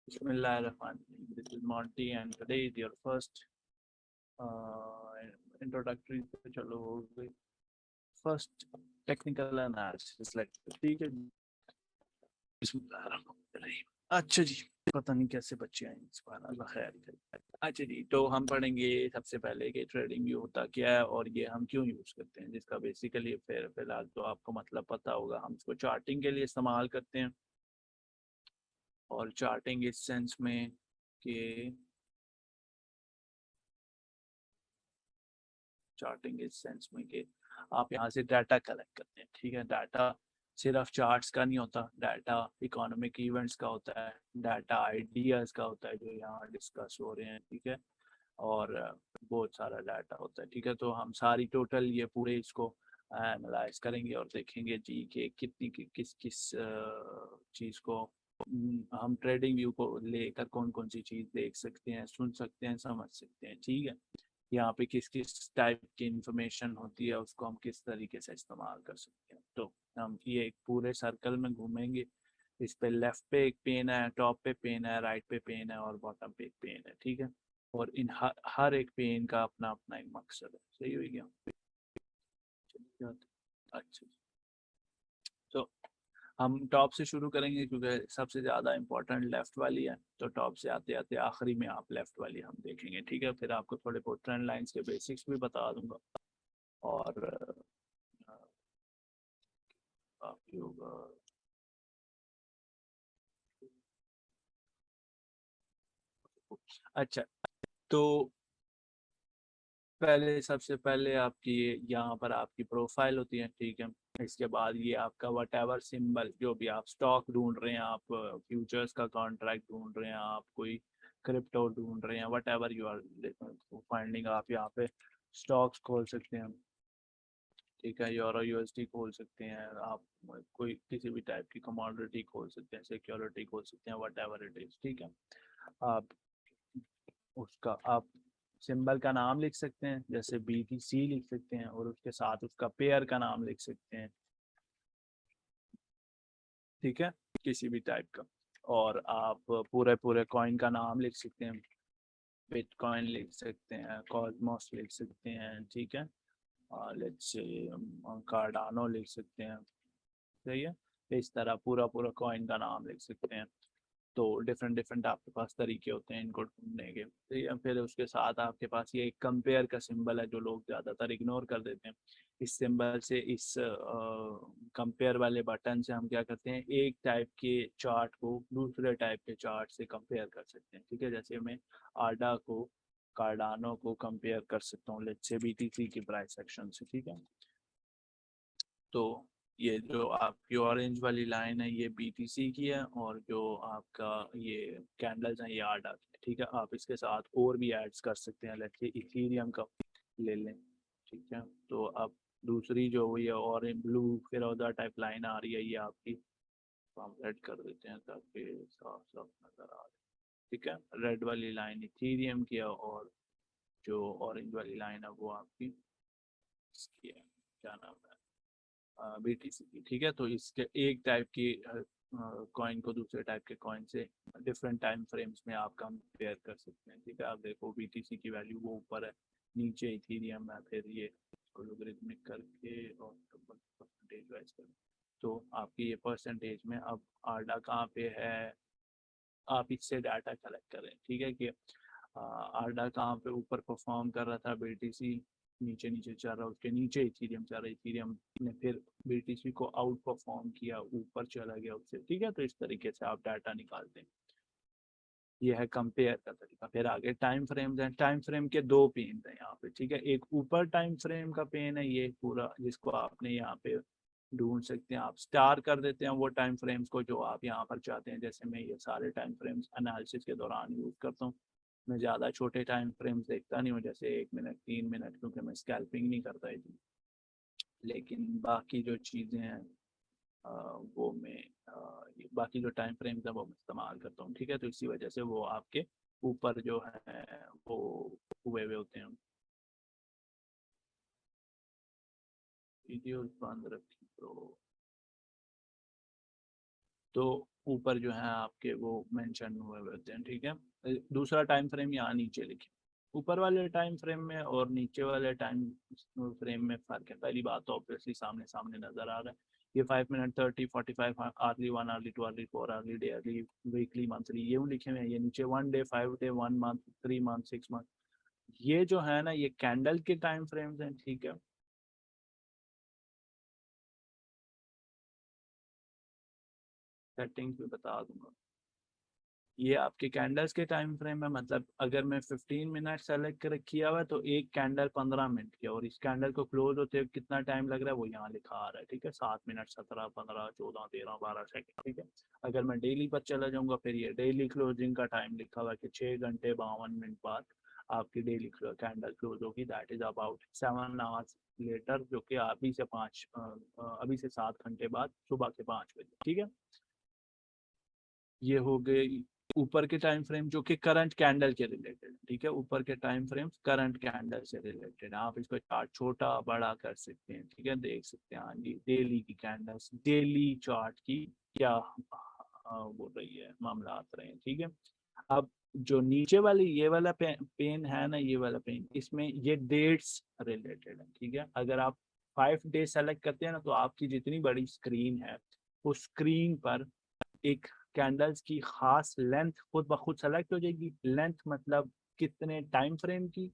Bismillahirrahmanirrahim. This is Monty and today is your first introductory पे चलो हो गई फर्स्ट टेक्निकल एनालिसिस लेक्चर, ठीक है। बिस्मिल्लाहिर्रहमानिर्रहीम। अच्छा जी, पता नहीं कैसे बच्चे आए, सुभान अल्लाह, खैर करे। अच्छा जी, तो हम पढ़ेंगे सबसे पहले कि ट्रेडिंग व्यू होता क्या है और ये हम क्यों यूज़ करते हैं, जिसका बेसिकली फिर फिलहाल तो आपको मतलब पता होगा। हम इसको चार्टिंग के लिए इस्तेमाल करते हैं और चार्टिंग इस सेंस में कि चार्टिंग इस सेंस में कि आप यहाँ से डाटा कलेक्ट करते हैं, ठीक है। डाटा सिर्फ चार्ट्स का नहीं होता, डाटा इकोनॉमिक इवेंट्स का होता है, डाटा आइडियाज़ का होता है जो यहाँ डिस्कस हो रहे हैं, ठीक है। और बहुत सारा डाटा होता है, ठीक है। तो हम सारी टोटल ये पूरे इसको एनालाइज करेंगे और देखेंगे जी कि कितनी किस किस चीज़ को हम ट्रेडिंग व्यू को लेकर कौन कौन सी चीज़ देख सकते हैं, सुन सकते हैं, समझ सकते हैं, ठीक है। यहाँ पे किस किस टाइप की इंफॉर्मेशन होती है, उसको हम किस तरीके से इस्तेमाल कर सकते हैं। तो हम ये एक पूरे सर्कल में घूमेंगे। इस पे लेफ्ट पे एक पेन है, टॉप पे पेन है, राइट पे पेन है और बॉटम पे एक पेन है, ठीक है। और इन हर एक पेन का अपना अपना एक मकसद है, सही हो गया। अच्छा, तो हम टॉप से शुरू करेंगे क्योंकि सबसे ज़्यादा इम्पोर्टेंट लेफ़्ट वाली है। तो टॉप से आते आते आखिरी में आप लेफ़्ट वाली हम देखेंगे, ठीक है। फिर आपको थोड़े बहुत ट्रेंड लाइंस के बेसिक्स भी बता दूंगा और काफ़ी होगा। अच्छा, तो पहले सबसे पहले आपकी यहाँ पर आपकी प्रोफाइल होती है, ठीक है। इसके बाद ये आपका वट एवर सिम्बल, जो भी आप स्टॉक ढूंढ रहे हैं, आप फ्यूचर्स का कॉन्ट्रैक्ट ढूंढ रहे हैं, आप कोई क्रिप्टो ढूंढ रहे हैं, whatever you are finding, आप यहाँ पे स्टॉक्स खोल सकते हैं, ठीक है। यूरो यूएसडी खोल सकते हैं आप, कोई किसी भी टाइप की कमोडिटी खोल सकते हैं, सिक्योरिटी खोल सकते हैं, वट एवर इट इज़, ठीक है। आप उसका आप सिंबल का नाम लिख सकते हैं, जैसे BTC लिख सकते हैं और उसके साथ उसका पेयर का नाम लिख सकते हैं, ठीक है, किसी भी टाइप का। और आप पूरे पूरे कॉइन का नाम लिख सकते हैं, बिटकॉइन लिख सकते हैं, कॉस्मोस लिख सकते हैं, ठीक है। लेट्स से कार्डानो लिख सकते हैं, सही है। इस तरह पूरा पूरा कॉइन का नाम लिख सकते हैं। तो डिफरेंट डिफरेंट आपके पास तरीके होते हैं इनको ढूंढने के, तो ये फिर उसके साथ आपके पास ये एक कंपेयर का सिंबल है जो लोग ज़्यादातर इग्नोर कर देते हैं। इस सिंबल से, इस कंपेयर वाले बटन से हम क्या करते हैं, एक टाइप के चार्ट को दूसरे टाइप के चार्ट से कंपेयर कर सकते हैं, ठीक है। जैसे मैं आडा को कार्डानो को कंपेयर कर सकता हूँ, लेट्स से BTC की प्राइस एक्शन से, ठीक है। तो ये जो आपकी ऑरेंज वाली लाइन है ये BTC की है और जो आपका ये कैंडल्स हैं ये आडा की है, ठीक है। आप इसके साथ और भी ऐड्स कर सकते हैं, लेट्स से इथेरियम का ले लें, ठीक है। तो अब दूसरी जो हुई है और ब्लू फिरोजा टाइप लाइन आ रही है, ये आपकी, तो हम रेड कर देते हैं ताकि साफ साफ नजर आ रहे, ठीक है। रेड वाली लाइन इथेरियम की है और जो ऑरेंज वाली लाइन है वो आपकी इसकी है, क्या नाम है, BTC की, ठीक है। तो इसके एक टाइप की कॉइन को दूसरे टाइप के कॉइन से डिफरेंट टाइम फ्रेम्स में आप कंपेयर कर सकते हैं, ठीक है। आप देखो BTC की वैल्यू वो ऊपर है, नीचे इथेरियम है, फिर ये लॉगरिथमिक करके और परसेंटेज वाइज कर, तो आपकी ये परसेंटेज में अब आडा कहाँ पे है, आप इससे डाटा कलेक्ट करें, ठीक है। कि आरडा कहाँ पे ऊपर परफॉर्म कर रहा था, BTC नीचे नीचे चल रहा, उसके नीचे इथेरियम चल रहा, इथेरियम ने फिर BTC को आउट परफॉर्म किया, ऊपर चला गया उससे, ठीक है। तो इस तरीके से आप डाटा निकालते हैं, ये है कंपेयर का तरीका। फिर आगे टाइम फ्रेम्स हैं, टाइम फ्रेम के दो पेन हैं यहाँ पे, ठीक है। एक ऊपर टाइम फ्रेम का पेन है ये पूरा, जिसको आपने यहाँ पे ढूंढ सकते हैं, आप स्टार कर देते हैं वो टाइम फ्रेम्स को जो आप यहाँ पर चाहते हैं। जैसे मैं ये सारे टाइम फ्रेम्स एनालिसिस के दौरान यूज करता हूँ, मैं ज़्यादा छोटे टाइम फ्रेम्स देखता नहीं हूँ, जैसे 1 मिनट 3 मिनट, क्योंकि मैं स्कैल्पिंग नहीं करता इतनी। लेकिन बाकी जो चीज़ें हैं वो मैं बाकी जो टाइम फ्रेम्स है वो मैं इस्तेमाल करता हूँ, ठीक है। तो इसी वजह से वो आपके ऊपर जो है वो हुए हुए होते हैं। वीडियो बंद रखी तो ऊपर जो है आपके वो मेंशन हुए होते हैं, ठीक है। दूसरा टाइम फ्रेम यहाँ नीचे लिखे, ऊपर वाले टाइम फ्रेम में और नीचे वाले टाइम फ्रेम में फर्क है। पहली बात तो ऑब्वियसली सामने सामने नजर आ रहा है, ये 5 minute 30 45 hourly 1 hourly 2 hourly 4 hourly day hourly weekly monthly ये लिखे हुए हैं। ये नीचे 1 day 5 day 1 month 3 month 6 month, ये जो है ना ये कैंडल के टाइम फ्रेम्स हैं, ठीक है। सेटिंग्स भी बता दूंगा। ये आपके कैंडल्स के टाइम फ्रेम है, मतलब अगर मैं 15 मिनट सेलेक्ट कर किया हुआ है तो एक कैंडल 15 मिनट की, और इस कैंडल को क्लोज होते हुए कितना टाइम लग रहा है वो यहाँ लिखा आ रहा है, ठीक है। 7 मिनट 17 15 14 13 12 सेकंड, ठीक है। अगर मैं डेली पर चला जाऊंगा फिर ये डेली क्लोजिंग का टाइम लिखा हुआ है कि 6 घंटे 52 मिनट बाद आपकी डेली कैंडल क्लोज होगी, that is about 7 hours later, जो कि अभी से 7 घंटे बाद सुबह के 5 बजे, ठीक है। ये हो गए ऊपर के टाइम फ्रेम जो कि करंट कैंडल के रिलेटेड, ठीक है। ऊपर के टाइम फ्रेम करंट कैंडल से रिलेटेड, आप इसको चार्ट छोटा बड़ा कर सकते हैं, ठीक है। देख सकते हैं हाँ जी डेली की कैंडल्स, डेली चार्ट की क्या बोल रही है मामला आते रहे हैं, ठीक है। अब जो नीचे वाली ये वाला पेन है ना, ये वाला पेन, इसमें ये डेट्स रिलेटेड है, ठीक है। अगर आप 5 डे सेलेक्ट करते हैं ना तो आपकी जितनी बड़ी स्क्रीन है उस स्क्रीन पर एक कैंडल्स की खास लेंथ खुद ब खुद सेलेक्ट हो जाएगी। लेंथ मतलब कितने टाइम फ्रेम की,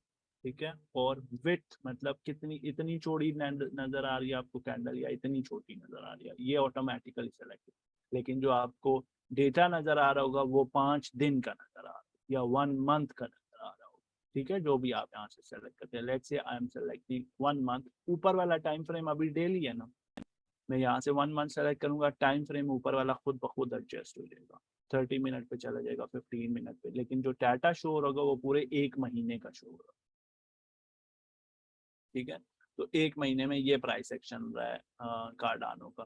ठीक है। और विड्थ मतलब कितनी, इतनी चौड़ी नजर आ रही है आपको कैंडल या इतनी छोटी नजर आ रही है, ये ऑटोमेटिकली सेलेक्ट। लेकिन जो आपको डेटा नजर आ रहा होगा वो 5 दिन का नजर आ रहा है या 1 मंथ का नजर आ रहा होगा, ठीक है। जो भी आप यहाँ से सेलेक्ट करते हैं, let's say I am selecting 1 month, ऊपर वाला टाइम फ्रेम अभी डेली है ना, मैं यहाँ से 1 मंथ सेलेक्ट करूंगा, टाइम फ्रेम ऊपर वाला खुद ब खुद एडजस्ट हो जाएगा, 30 मिनट पे चला जाएगा 15 मिनट पे, लेकिन जो डाटा शो होगा वो पूरे 1 महीने का शो होगा, ठीक है। तो 1 महीने में ये प्राइस एक्शन रहा है कार्डानो का।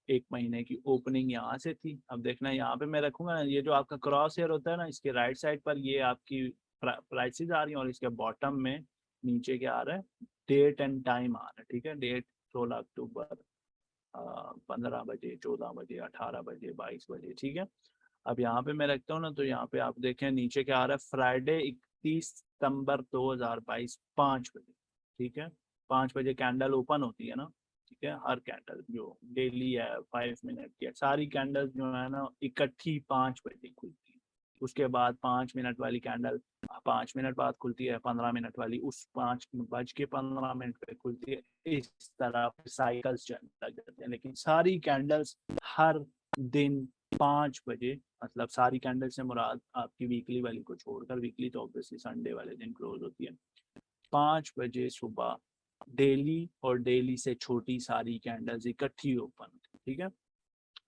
1 महीने की ओपनिंग यहाँ से थी, अब देखना यहाँ पे मैं रखूंगा ना, ये जो आपका क्रॉस हेयर होता है ना इसके राइट साइड पर ये आपकी प्राइसेस आ रही हैं, और इसके बॉटम में नीचे क्या आ रहा है, डेट एंड टाइम आ रहा है, ठीक है। डेट 16 अक्टूबर, 15 बजे 14 बजे 18 बजे 22 बजे, ठीक है। अब यहाँ पे मैं रखता हूँ ना तो यहाँ पे आप देखें नीचे क्या आ रहा है, फ्राइडे 31 सितंबर 2022 5 बजे, ठीक है। 5 बजे कैंडल ओपन होती है ना, ठीक है। हर कैंडल जो डेली है 5 मिनट की है, सारी कैंडल जो है ना इकट्ठी 5 बजे खुलती है। उसके बाद 5 मिनट वाली कैंडल 5 मिनट बाद खुलती है, 15 मिनट वाली उस 5 बज के 15 मिनट पे खुलती है। इस तरह साइकिल्स चलने लग जाते हैं, लेकिन सारी कैंडल्स हर दिन 5 बजे, मतलब सारी कैंडल से मुराद आपकी वीकली वाली को छोड़कर, वीकली तो ऑब्वियसली संडे वाले दिन क्लोज होती है, 5 बजे सुबह डेली, और डेली से छोटी सारी कैंडल्स इकट्ठी ओपन, ठीक है।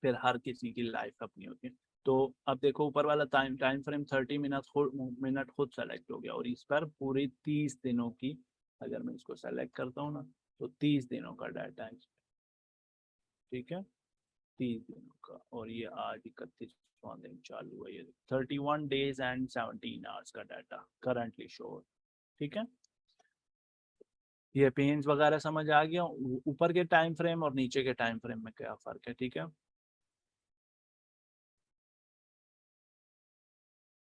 फिर हर किसी की लाइफ अपनी होती है। तो अब देखो ऊपर वाला टाइम टाइम फ्रेम 30 मिनट खुद सेलेक्ट हो गया, और इस पर पूरी 30 दिनों की, अगर मैं इसको सेलेक्ट करता हूँ ना तो 30 दिनों का डाटा है, ठीक है। 30 दिनों का, और ये आज 31वां दिन चालू है, ये 31 days and 17 hours का डाटा करंटली शो, ठीक है। ये पेन्स वगैरह समझ आ गया, ऊपर के टाइम फ्रेम और नीचे के टाइम फ्रेम में क्या फर्क है, ठीक है।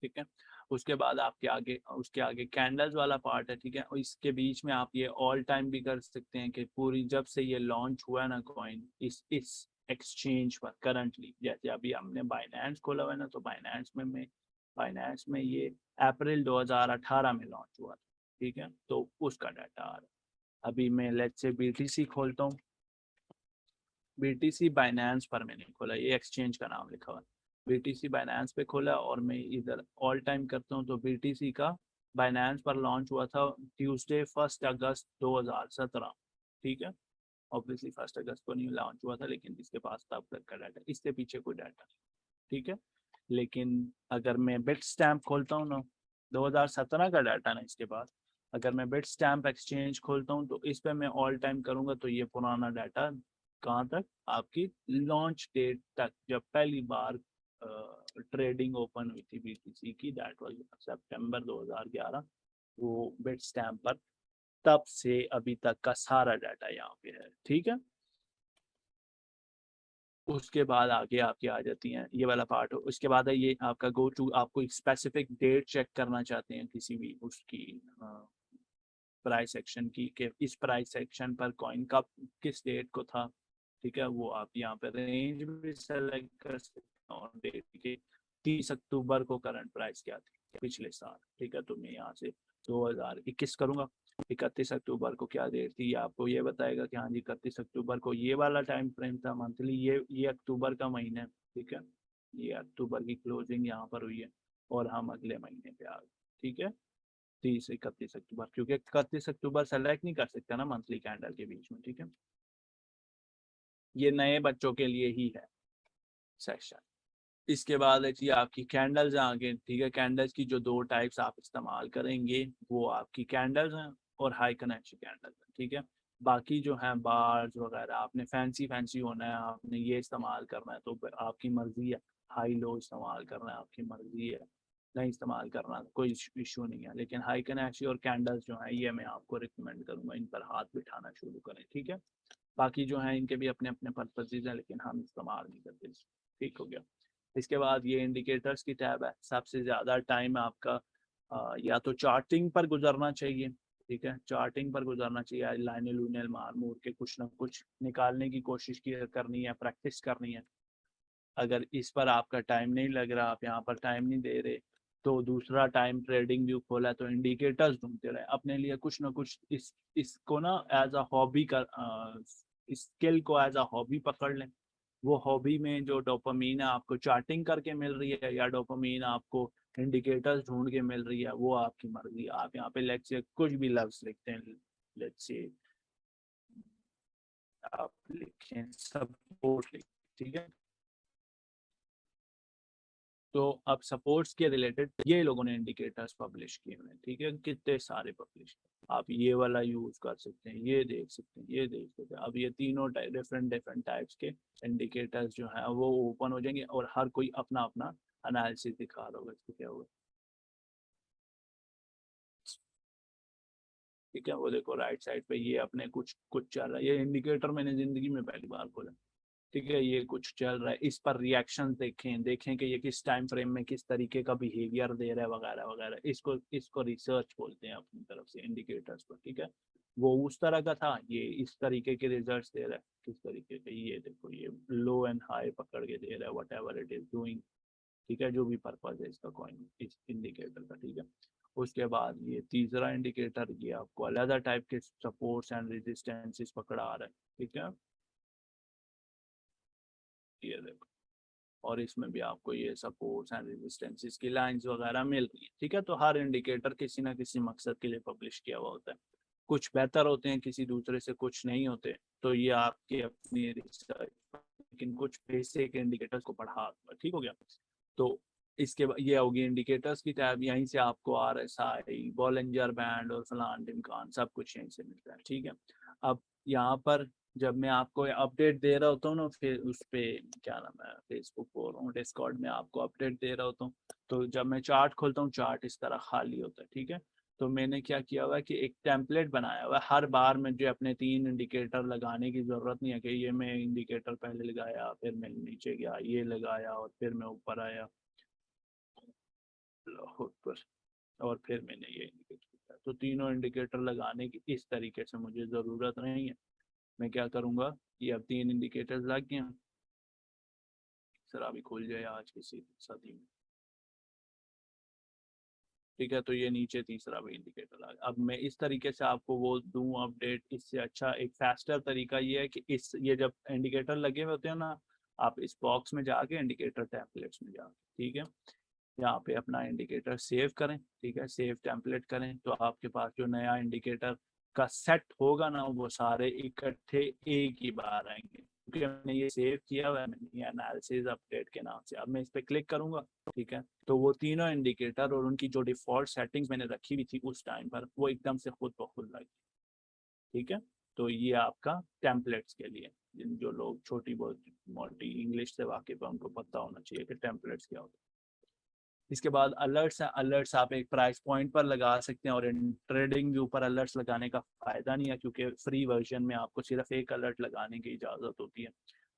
ठीक है। उसके बाद आपके आगे, उसके आगे कैंडल्स वाला पार्ट है, ठीक है। और इसके बीच में आप ये ऑल टाइम भी कर सकते हैं कि पूरी जब से ये लॉन्च हुआ है ना कॉइन इस एक्सचेंज पर करंटली, जैसे अभी हमने बाइनेंस खोला हुआ है ना, तो बाइनेंस में ये अप्रैल 2018 में लॉन्च हुआ था, ठीक है। तो उसका डाटा आ रहा है। अभी मैं लेट्स से बीटीसी खोलता हूँ, बीटीसी बाइनेंस पर मैंने खोला, ये एक्सचेंज का नाम लिखा हुआ है, बीटीसी बाइनेंस पे खोला, और मैं इधर ऑल टाइम करता हूँ तो बीटीसी का बाइनेंस पर लॉन्च हुआ था ट्यूसडे 1 अगस्त 2017, ठीक है। ऑब्वियसली 1 अगस्त को नहीं लॉन्च हुआ था, लेकिन इसके पास तब तक का डाटा, इसके पीछे कोई डाटा नहीं, ठीक है। लेकिन अगर मैं बिट स्टैम्प खोलता हूँ ना, 2017 का डाटा ना इसके पास, अगर मैं बिट स्टैम्प एक्सचेंज खोलता हूँ तो इस पर मैं ऑल टाइम करूंगा तो ये पुराना डाटा कहाँ तक, आपकी लॉन्च डेट तक, जब पहली बार ट्रेडिंग ओपन हुई थी बीटीसी की, दैट वाज सितंबर 2011, वो बिट स्टैम्प पर, तब से अभी तक का सारा डाटा यहाँ पे है, ठीक है। उसके बाद आगे आपकी आ जाती हैं ये वाला पार्ट। उसके बाद है ये आपका गो टू, आपको एक स्पेसिफिक डेट चेक करना चाहते हैं किसी भी उसकी प्राइस सेक्शन की, कि इस प्राइस सेक्शन पर कॉइन कब किस डेट को था। ठीक है, वो आप यहाँ पे रेंज भी सेलेक्ट कर सकते हैं और डेट के 30 अक्टूबर को करंट प्राइस क्या थी पिछले साल। ठीक है, तो मैं यहाँ से 2021 करूंगा। 31 अक्टूबर को क्या डेट थी, आपको ये बताएगा कि हाँ जी 31 अक्टूबर को ये वाला टाइम फ्रेम था मंथली, ये अक्टूबर का महीना है। ठीक है, ये अक्टूबर की क्लोजिंग यहाँ पर हुई है और हम अगले महीने पे आ गए। ठीक है, 30 से 31 अक्टूबर, क्योंकि 31 अक्टूबर सेलेक्ट नहीं कर सकते ना मंथली कैंडल के बीच में। ठीक है, ये नए बच्चों के लिए ही है सेक्शन। इसके बाद है जी आपकी कैंडल्स आ गए। ठीक है, कैंडल्स की जो दो टाइप्स आप इस्तेमाल करेंगे वो आपकी कैंडल्स हैं और हाई कनेक्शन कैंडल्स हैं। ठीक है, बाकी जो है बार्स वगैरह आपने फैंसी फैंसी होना है, आपने ये इस्तेमाल करना है तो आपकी मर्जी है। हाई लो इस्तेमाल करना है आपकी मर्जी है, नहीं इस्तेमाल करना कोई इशू नहीं है। लेकिन हाई कनेक्शन और कैंडल्स जो है ये मैं आपको रिकमेंड करूंगा, इन पर हाथ बिठाना शुरू करें। ठीक है, बाकी जो है इनके भी अपने अपने पर्पजेज हैं लेकिन हम इस्तेमाल नहीं करते। ठीक हो गया। इसके बाद ये इंडिकेटर्स की टैब है। सबसे ज़्यादा टाइम आपका या तो चार्टिंग पर गुजरना चाहिए। ठीक है, चार्टिंग पर गुजरना चाहिए, लाइनें लूनें मार मूर के कुछ ना कुछ निकालने की कोशिश की करनी है, प्रैक्टिस करनी है। अगर इस पर आपका टाइम नहीं लग रहा, आप यहाँ पर टाइम नहीं दे रहे, तो दूसरा टाइम ट्रेडिंग व्यू खोला तो इंडिकेटर्स ढूंढते रहे अपने लिए कुछ ना कुछ। इसको ना एज अ हॉबी कर, स्किल को एज अ हॉबी पकड़ लें। वो हॉबी में जो डोपामीन है आपको चार्टिंग करके मिल रही है या डोपामीन आपको इंडिकेटर्स ढूंढ के मिल रही है, वो आपकी मर्जी। आप यहाँ पे लेट्स से कुछ भी लफ्ज लिखते हैं, लेट्स से आप लिखें सपोर्ट लिखें। ठीक है, तो अब सपोर्ट्स के रिलेटेड ये लोगों ने इंडिकेटर्स पब्लिश किए हुए हैं। ठीक है, कितने सारे पब्लिश, आप ये वाला यूज कर सकते हैं, ये देख सकते हैं, ये देख सकते हैं। अब ये तीनों डिफरेंट डिफरेंट टाइप्स के इंडिकेटर्स जो हैं वो ओपन हो जाएंगे और हर कोई अपना अपना एनालिसिस दिखा रहा होगा इसको क्या होगा। ठीक है, वो देखो राइट साइड पे ये अपने कुछ कुछ चल रहा है, ये इंडिकेटर मैंने जिंदगी में पहली बार खोला। ठीक है, ये कुछ चल रहा है, इस पर रिएक्शन देखें देखें कि ये किस टाइम फ्रेम में किस तरीके का बिहेवियर दे रहा है वगैरह वगैरह। इसको इसको रिसर्च बोलते हैं अपनी तरफ से इंडिकेटर्स पर। ठीक है, वो उस तरह का था, ये इस तरीके के रिजल्ट्स दे रहा है किस तरीके के, ये देखो ये लो एंड हाई पकड़ के दे रहा है, what ever it is doing. ठीक है, जो भी पर्पज है इसका कॉइन इस इंडिकेटर का। ठीक है, उसके बाद ये तीसरा इंडिकेटर ये आपको अलग टाइप के सपोर्ट्स एंड रेजिस्टेंसेस पकड़ा रहा है। ठीक है, ये देखो, और इसमें भी आपको ये सपोर्ट्स एंड रेजिस्टेंसेस की लाइंस वगैरह मिल रही है। ठीक है, तो हर इंडिकेटर किसी ना किसी मकसद के लिए पब्लिश किया हुआ होता है। कुछ बेहतर होते हैं किसी दूसरे से, कुछ नहीं होते, तो ये आपके अपनी रिसर्च। लेकिन कुछ बेसिक इंडिकेटर्स को पढ़ा। ठीक हो गया, तो इसके बाद ये होगी इंडिकेटर्स की टैब। यहीं से आपको RSI, बॉलिंजर बैंड और फलान ढिमकान सब कुछ यहीं से मिलता है। ठीक है, अब यहाँ पर जब मैं आपको अपडेट दे रहा होता हूँ ना, फिर उस पर क्या नाम है, फेसबुक और डिस्कॉर्ड में आपको अपडेट दे रहा होता हूँ, तो जब मैं चार्ट खोलता हूँ चार्ट इस तरह खाली होता है। ठीक है, तो मैंने क्या किया हुआ है कि एक टेम्पलेट बनाया हुआ है। हर बार मुझे अपने 3 इंडिकेटर लगाने की ज़रूरत नहीं है कि ये मैं इंडिकेटर पहले लगाया फिर मैं नीचे गया, ये लगाया और फिर मैं ऊपर आया ऊपर और फिर मैंने ये इंडिकेटर किया। तो तीनों इंडिकेटर लगाने की इस तरीके से मुझे ज़रूरत नहीं है। मैं क्या करूँगा, ये अब 3 इंडिकेटर्स लग गए हैं। सर अभी खुल जाए आज किसी सदी में। ठीक है, तो ये नीचे तीसरा भी इंडिकेटर आ गया। अब मैं इस तरीके से आपको वो दूं अपडेट, इससे अच्छा एक फास्टर तरीका ये है कि इस ये जब इंडिकेटर लगे हुए होते हैं ना, आप इस बॉक्स में जाके इंडिकेटर टेम्पलेट्स में जाके, ठीक है, यहाँ पे अपना इंडिकेटर सेव करें। ठीक है, सेव टेम्पलेट करें तो आपके पास जो नया इंडिकेटर का सेट होगा ना वो सारे इकट्ठे एक ही बार आएंगे, क्योंकि मैंने ये सेव किया हुआ है, मैंने ये एनालिसिस अपडेट के नाम से। अब मैं इस पर क्लिक करूंगा। ठीक है, तो वो तीनों इंडिकेटर और उनकी जो डिफॉल्ट सेटिंग्स मैंने रखी हुई थी उस टाइम पर वो एकदम से खुद ब खुद लगी। ठीक है, तो ये आपका टेम्पलेट्स के लिए, जिन जो लोग छोटी बहुत मोटी इंग्लिश से वाकिफ है उनको पता होना चाहिए कि टेम्पलेट्स क्या होता है। इसके बाद अलर्ट्स हैं। अलर्ट्स आप एक प्राइस पॉइंट पर लगा सकते हैं और ट्रेडिंग व्यू पर अलर्ट्स लगाने का फायदा नहीं है, क्योंकि फ्री वर्जन में आपको सिर्फ एक अलर्ट लगाने की इजाज़त होती है।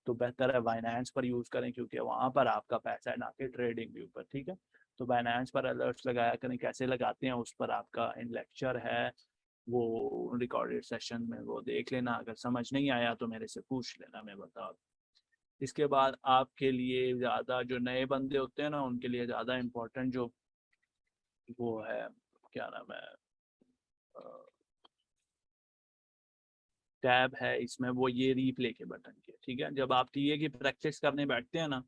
तो बेहतर है बाइनेंस पर यूज़ करें, क्योंकि वहाँ पर आपका पैसा है ना कि ट्रेडिंग व्यू पर, ठीक है। तो बाइनेंस पर अलर्ट्स लगाया करें, कैसे लगाते हैं उस पर आपका लेक्चर है, वो रिकॉर्डेड सेशन में वो देख लेना। अगर समझ नहीं आया तो मेरे से पूछ लेना, मैं बता दूँ। इसके बाद आपके लिए ज़्यादा जो नए बंदे होते हैं ना, उनके लिए ज़्यादा इम्पोर्टेंट जो वो है, क्या नाम है, टैब है इसमें, वो ये रीप्ले के बटन के, ठीक है। जब आप टीए की प्रैक्टिस करने बैठते हैं ना,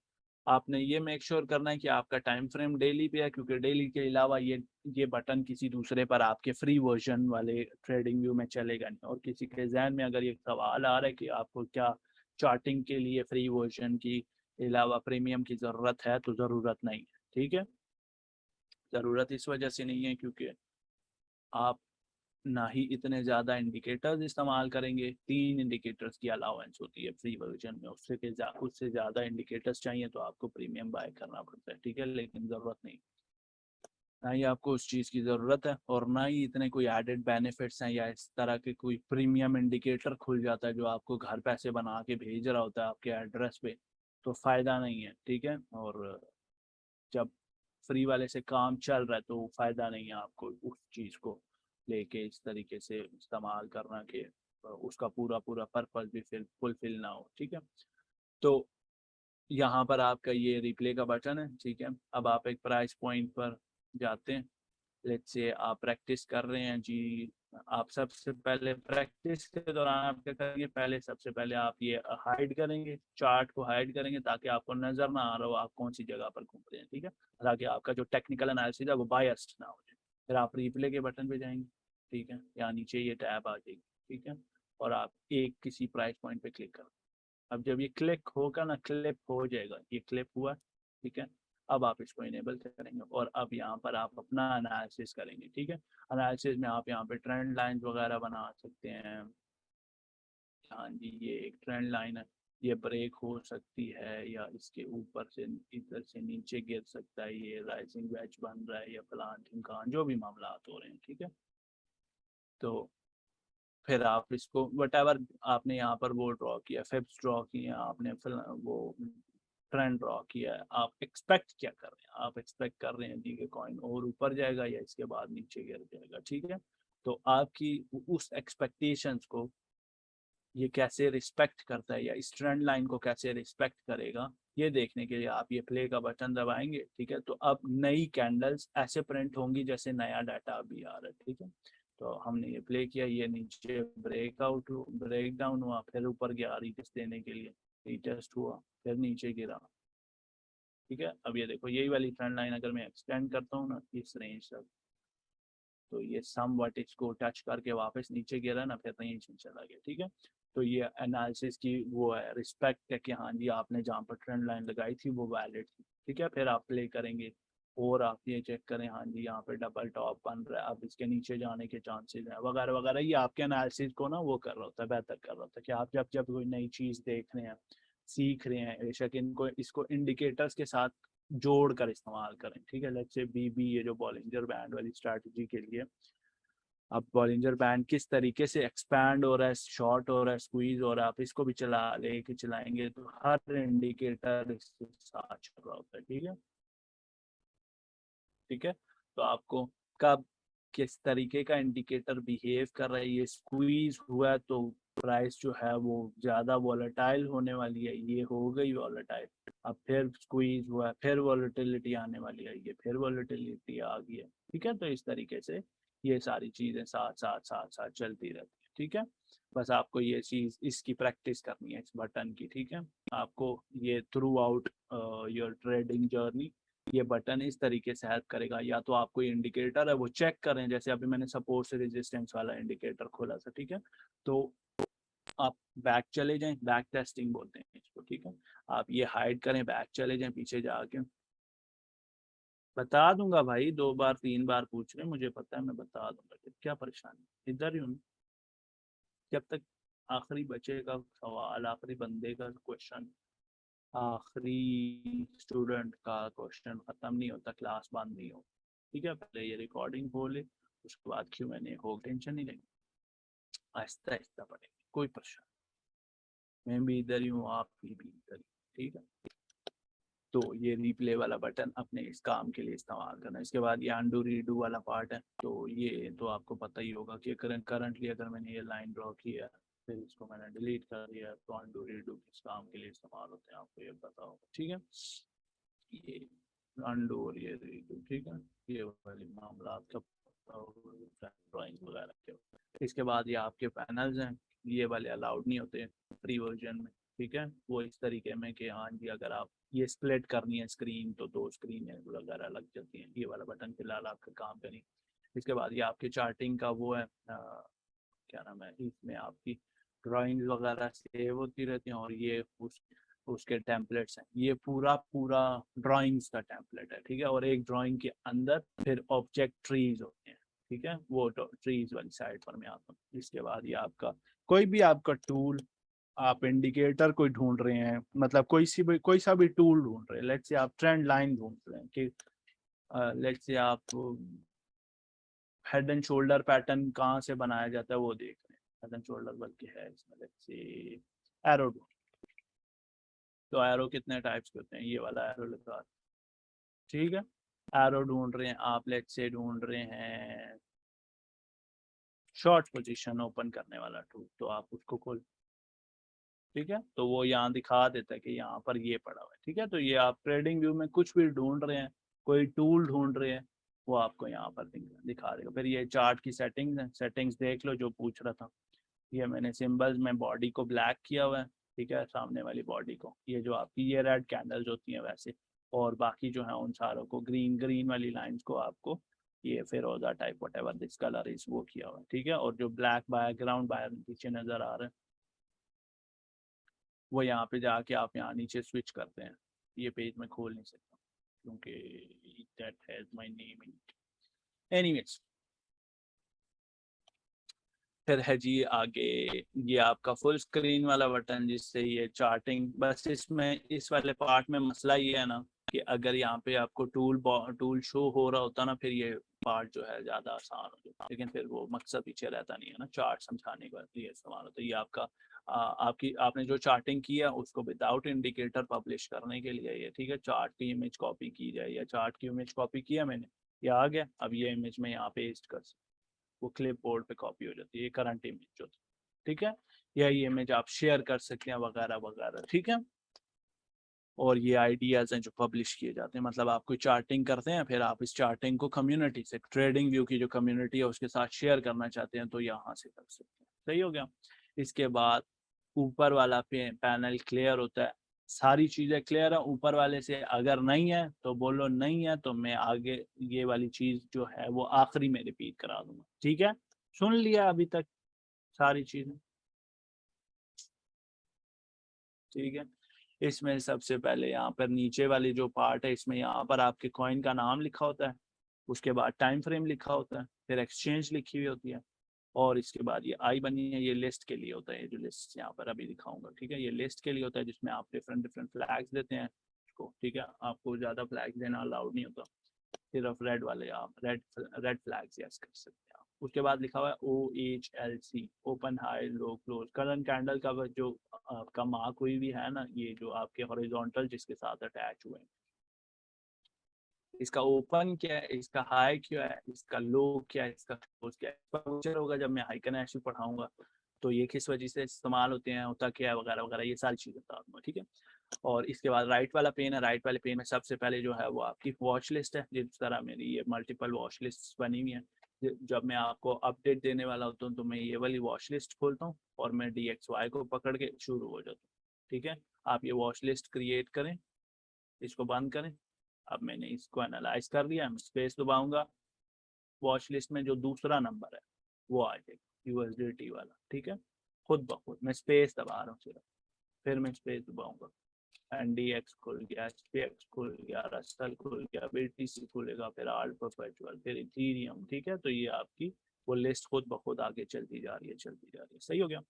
आपने ये मेक श्योर करना है कि आपका टाइम फ्रेम डेली पे है, क्योंकि डेली के अलावा ये बटन किसी दूसरे पर आपके फ्री वर्जन वाले ट्रेडिंग व्यू में चलेगा नहीं। और किसी के जहन में अगर ये सवाल आ रहा है कि आपको क्या चार्टिंग के लिए फ्री वर्जन की अलावा प्रीमियम की ज़रूरत है, तो ज़रूरत नहीं है, ठीक है। ज़रूरत इस वजह से नहीं है क्योंकि आप ना ही इतने ज़्यादा इंडिकेटर्स इस्तेमाल करेंगे। 3 इंडिकेटर्स की अलाउंस होती है फ्री वर्जन में, उससे ज़्यादा इंडिकेटर्स चाहिए तो आपको प्रीमियम बाय करना पड़ता है, ठीक है। लेकिन ज़रूरत नहीं, ना ही आपको उस चीज़ की ज़रूरत है, और ना ही इतने कोई एडेड बेनिफिट्स हैं, या इस तरह के कोई प्रीमियम इंडिकेटर खुल जाता है जो आपको घर पैसे बना के भेज रहा होता है आपके एड्रेस पे, तो फ़ायदा नहीं है, ठीक है। और जब फ्री वाले से काम चल रहा है तो फ़ायदा नहीं है आपको उस चीज़ को लेके इस तरीके से इस्तेमाल करना कि उसका पूरा पूरा पर्पस भी फिर फुलफिल ना हो, ठीक है। तो यहाँ पर आपका ये रिप्ले का बटन है, ठीक है। अब आप एक प्राइस पॉइंट पर जाते हैं, लेट्स से आप प्रैक्टिस कर रहे हैं जी। आप सबसे पहले प्रैक्टिस के दौरान आप क्या करेंगे, पहले सबसे पहले आप ये हाइड करेंगे, चार्ट को हाइड करेंगे ताकि आपको नजर ना आ रहा हो आप कौन सी जगह पर घूम रहे हैं, ठीक है। ताकि आपका जो टेक्निकल एनालिसिस है वो बायस्ड ना हो जाए। फिर आप रिप्ले के बटन पे जाएंगे, ठीक है, या नीचे ये टैब आ जाएगी, ठीक है। और आप एक किसी प्राइस पॉइंट पे क्लिक करें। अब जब ये क्लिक होगा ना, क्लिप हो जाएगा, ये क्लिप हुआ, ठीक है। अब आप इसको इनेबल करेंगे और अब यहाँ पर आप अपना एनालिसिस करेंगे, ठीक है। एनालिसिस में आप यहाँ पे ट्रेंड लाइन वगैरह बना सकते हैं। हाँ जी, ये एक ट्रेंड लाइन है, ये ब्रेक हो सकती है या इसके ऊपर से इधर से नीचे गिर सकता है, ये राइजिंग वेज बन रहा है या प्लांटिंग का जो भी मामला हो रहे हैं, ठीक है। तो फिर आप इसको वटेवर आपने यहाँ पर वो ड्रॉ किया, फिप्स ड्रॉ किए आपने, फिर वो ट्रेंड ड्रॉ किया है, आप एक्सपेक्ट क्या कर रहे हैं, आप एक्सपेक्ट कर रहे हैं जी कि कॉइन और ऊपर जाएगा या इसके बाद नीचे गिर जाएगा, ठीक है। तो आपकी उस एक्सपेक्टेशंस को ये कैसे रिस्पेक्ट करता है, या इस ट्रेंड लाइन को कैसे रिस्पेक्ट करेगा, ये देखने के लिए आप ये प्ले का बटन दबाएंगे, ठीक है। तो अब नई कैंडल्स ऐसे प्रिंट होंगी जैसे नया डाटा अभी आ रहा है, ठीक है। तो हमने ये प्ले किया, ये नीचे ब्रेकआउट ब्रेक डाउन हुआ, फिर ऊपर गया रीटेस्ट देने के लिए, रीटेस्ट हुआ, फिर नीचे गिरा, ठीक है। अब ये देखो, यही वाली ट्रेंड लाइन अगर मैं एक्सटेंड करता हूँ ना इस रेंज तक, तो ये सम वट इसको टच करके वापस नीचे गिरा ना, फिर रेंज में चला गया, ठीक है। तो ये एनालिसिस की वो है, रिस्पेक्ट है कि हाँ जी आपने जहाँ पर ट्रेंड लाइन लगाई थी वो वैलिड थी, ठीक है। फिर आप प्ले करेंगे और आप ये चेक करें, हाँ जी यहाँ पे डबल टॉप बन रहा है, अब इसके नीचे जाने के चांसेस हैं वगैरह वगैरह। ये आपके एनालिसिस को ना वो कर रहा होता है, बेहतर कर रहा होता है कि आप जब जब कोई नई चीज़ देख रहे हैं, सीख रहे हैं, बेशक इनको इसको इंडिकेटर्स के साथ जोड़ कर इस्तेमाल करें, ठीक है। लेट्स से बीबी ये जो बॉलिंजर बैंड वाली स्ट्रैटेजी के लिए, अब बॉलिंजर बैंड किस तरीके से एक्सपैंड हो रहा है, शॉर्ट हो रहा है, स्क्वीज हो रहा है, आप इसको भी चला लेके चलाएंगे तो हर इंडिकेटर इसके साथ चल रहा होता है, ठीक है, ठीक है। तो आपको कब किस तरीके का इंडिकेटर बिहेव कर रहा है, ये स्क्वीज हुआ है तो प्राइस जो है वो ज्यादा वॉलेटाइल होने वाली है, ये हो गई वॉलेटाइल। अब फिर स्क्वीज हुआ है, फिर वॉलेटिलिटी आने वाली है, ये फिर वॉलेटिलिटी आ गई है, ठीक है। तो इस तरीके से ये सारी चीजें साथ साथ साथ साथ चलती रहती है, ठीक है। बस आपको ये चीज इसकी प्रैक्टिस करनी है इस बटन की, ठीक है। आपको ये through out your trading journey ये बटन इस तरीके से हेल्प करेगा। या तो आप कोई इंडिकेटर है वो चेक करें, जैसे अभी मैंने सपोर्ट से रेजिस्टेंस वाला इंडिकेटर खोला था, ठीक है। तो आप बैक चले जाएं, बैक टेस्टिंग बोलते हैं इसको, ठीक है। आप ये हाइड करें, बैक चले जाएं पीछे जाके, बता दूंगा भाई, 2 बार 3 बार पूछ रहे मुझे पता है, मैं बता दूंगा, क्या परेशानी, इधर ही हूँ जब तक आखिरी बचे का सवाल, आखिरी बंदे का क्वेश्चन, आखिरी स्टूडेंट का क्वेश्चन खत्म नहीं होता, क्लास बंद नहीं हो, ठीक है। पहले ये रिकॉर्डिंग हो ले, उसके बाद Q&A हो, टेंशन नहीं लेंगे, आहिस्ता आहिस्ता पढ़ेंगे, कोई परेशानी। मैं भी इधर ही हूँ, आप भी इधर ही, ठीक है। तो ये रिप्ले वाला बटन अपने इस काम के लिए इस्तेमाल करना है। इसके बाद ये अंडू रीडू वाला पार्ट है, तो ये तो आपको पता ही होगा कि करंटली अगर मैंने ये लाइन ड्रॉ किया फिर इसको मैंने डिलीट कर दिया तो अंडू रीडू किस काम के लिए इस्तेमाल होते हैं आपको ये पता होगा, ठीक है। ये अंडू और ये रीडू, ठीक है, ये वाली मामला आपका ड्राइंग वगैरह के। इसके बाद ये आपके पैनल्स हैं, ये वाले अलाउड नहीं होते फ्री वर्जन में, ठीक है। वो इस तरीके में कि हाँ जी अगर आप ये स्प्लिट करनी है स्क्रीन तो दो स्क्रीन वगैरह लग जाती हैं। ये वाला बटन फिलहाल आपका काम करें। इसके बाद ये आपके चार्टिंग का वो है क्या नाम है, इसमें आपकी ड्राइंग वगैरह सेव होती रहती हैं और ये उसके टेम्पलेट्स हैं। ये पूरा पूरा ड्राइंग्स का टेम्पलेट है, ठीक है। और एक ड्राइंग के अंदर फिर ऑब्जेक्ट ट्रीज होते हैं, ठीक है, वो ट्रीज वाली साइड पर मैं आता हूँ। इसके बाद ये आपका कोई भी आपका टूल, आप इंडिकेटर कोई ढूंढ रहे हैं, मतलब कोई सा भी टूल ढूंढ रहे हैं, लेट्स से आप ट्रेंड लाइन ढूंढ रहे हैं कि लेट्स से आप हेड एंड शोल्डर पैटर्न कहाँ से बनाया जाता है वो देख रहे हैं। हेड एंड शोल्डर बल्कि है इसमें, लेट्स से एरो, तो एरो कितने टाइप्स के होते हैं, ये वाला एरो लगा, ठीक है। एरो ढूंढ रहे हैं आप, लेट्स से ढूंढ रहे हैं शॉर्ट पोजीशन ओपन करने वाला टूल, तो आप उसको खोल, ठीक है, तो वो यहाँ दिखा देता है कि यहाँ पर ये पड़ा हुआ है, ठीक है। तो ये आप ट्रेडिंग व्यू में कुछ भी ढूंढ रहे हैं, कोई टूल ढूंढ रहे हैं, वो आपको यहाँ पर दिखा देगा। फिर ये चार्ट की सेटिंग्स है, सेटिंग्स देख लो जो पूछ रहा था। ये मैंने सिंबल्स में बॉडी को ब्लैक किया हुआ है, ठीक है, सामने वाली बॉडी को, ये जो आपकी ये रेड कैंडल्स होती हैं वैसे, और बाकी जो है उन सारों को ग्रीन ग्रीन वाली लाइंस को आपको ये फिरोजा type whatever this colour is वो किया हुआ है, ठीक है। और जो ब्लैक बैकग्राउंड बाहर पीछे नजर आ रहा है वो यहाँ पे जाके आप यहाँ नीचे स्विच करते हैं। ये पेज मैं खोल नहीं सकता क्योंकि that has my name in it. Anyways, फिर है जी आगे ये आपका फुल स्क्रीन वाला बटन जिससे ये चार्टिंग, बस इसमें इस वाले पार्ट में मसला ये है ना कि अगर यहाँ पे आपको टूल शो हो रहा होता ना फिर ये पार्ट जो है ज़्यादा आसान हो जाता, लेकिन फिर वो मकसद पीछे रहता नहीं है ना चार्ट समझाने का, ये इस्तेमाल होता है। ये आपका आपने जो चार्टिंग की है उसको विदाउट इंडिकेटर पब्लिश करने के लिए ये, ठीक है, चार्ट की इमेज कॉपी की जाए, या चार्ट की इमेज कॉपी किया मैंने, ये आ गया, अब ये इमेज में यहाँ पेस्ट कर सकते, वो क्लिप बोर्ड पे कॉपी हो जाती है, ये करंट इमेज जो थी, ठीक है। या ये इमेज आप शेयर कर सकते हैं वगैरह वगैरह, ठीक है। और ये आइडियाज हैं जो पब्लिश किए जाते हैं, मतलब आप कोई चार्टिंग करते हैं फिर आप इस चार्टिंग को कम्युनिटी से, ट्रेडिंग व्यू की जो कम्युनिटी है उसके साथ शेयर करना चाहते हैं तो यहाँ से कर सकते हैं, सही हो गया। इसके बाद ऊपर वाला पैनल क्लियर होता है, सारी चीजें क्लियर है ऊपर वाले से, अगर नहीं है तो बोलो नहीं है, तो मैं आगे ये वाली चीज जो है वो आखिरी में रिपीट करा दूंगा, ठीक है। सुन लिया अभी तक सारी चीजें, ठीक है। इसमें सबसे पहले यहाँ पर नीचे वाली जो पार्ट है इसमें यहाँ पर आपके कॉइन का नाम लिखा होता है, उसके बाद टाइम फ्रेम लिखा होता है, फिर एक्सचेंज लिखी हुई होती है, और इसके बाद ये आई बनी है, ये लिस्ट के लिए होता है, ये जो लिस्ट यहाँ पर अभी दिखाऊंगा, ठीक है, ये लिस्ट के लिए होता है जिसमें आप डिफरेंट डिफरेंट फ्लैग्स देते हैं उसको, ठीक है। आपको ज्यादा फ्लैग्स देना अलाउड नहीं होता, सिर्फ रेड वाले आप रेड फ्लैग्स यस कर सकते हैं। उसके बाद लिखा हुआ है OHLC, open high low close, current candle का जो आपका मार्क हुई भी है ना, ये जो आपके हॉरिजॉन्टल जिसके साथ अटैच हुए हैं, इसका ओपन क्या है, इसका हाई क्या है, इसका लो क्या है, इसका क्लोज क्या है, फ्यूचर होगा जब मैं हाइकन एशू पढ़ाऊंगा तो ये किस वजह से इस्तेमाल होते हैं, होता क्या है वगैरह वगैरह, ये सारी चीजें बता दूंगा, ठीक है। और इसके बाद राइट वाला पेन है, राइट वाले पेन में सबसे पहले जो है वो आपकी वॉच लिस्ट है, जिस तरह मेरी ये मल्टीपल वॉच लिस्ट बनी हुई है, जब मैं आपको अपडेट देने वाला होता हूँ तो मैं ये वाली वॉच लिस्ट खोलता हूँ और मैं DXY को पकड़ के शुरू हो जाता हूँ, ठीक है। आप ये वॉच लिस्ट क्रिएट करें, इसको बंद करें। अब मैंने इसको एनालाइज कर लिया, मैं स्पेस दबाऊंगा, वॉच लिस्ट में जो दूसरा नंबर है वो आ जाएगा USDT वाला, ठीक है, खुद ब खुद मैं स्पेस दबा रहा हूँ सिर्फ, फिर मैं स्पेस दबाऊंगा, NDX खुल गया, SPX खुल गया, रसल खुल गया, BTC खुलेगा, फिर आल्ट परपेचुअल, फिर इथीरियम, ठीक है। तो ये आपकी वो लिस्ट खुद ब खुद आगे चलती जा रही है, चलती जा रही है, सही हो गया।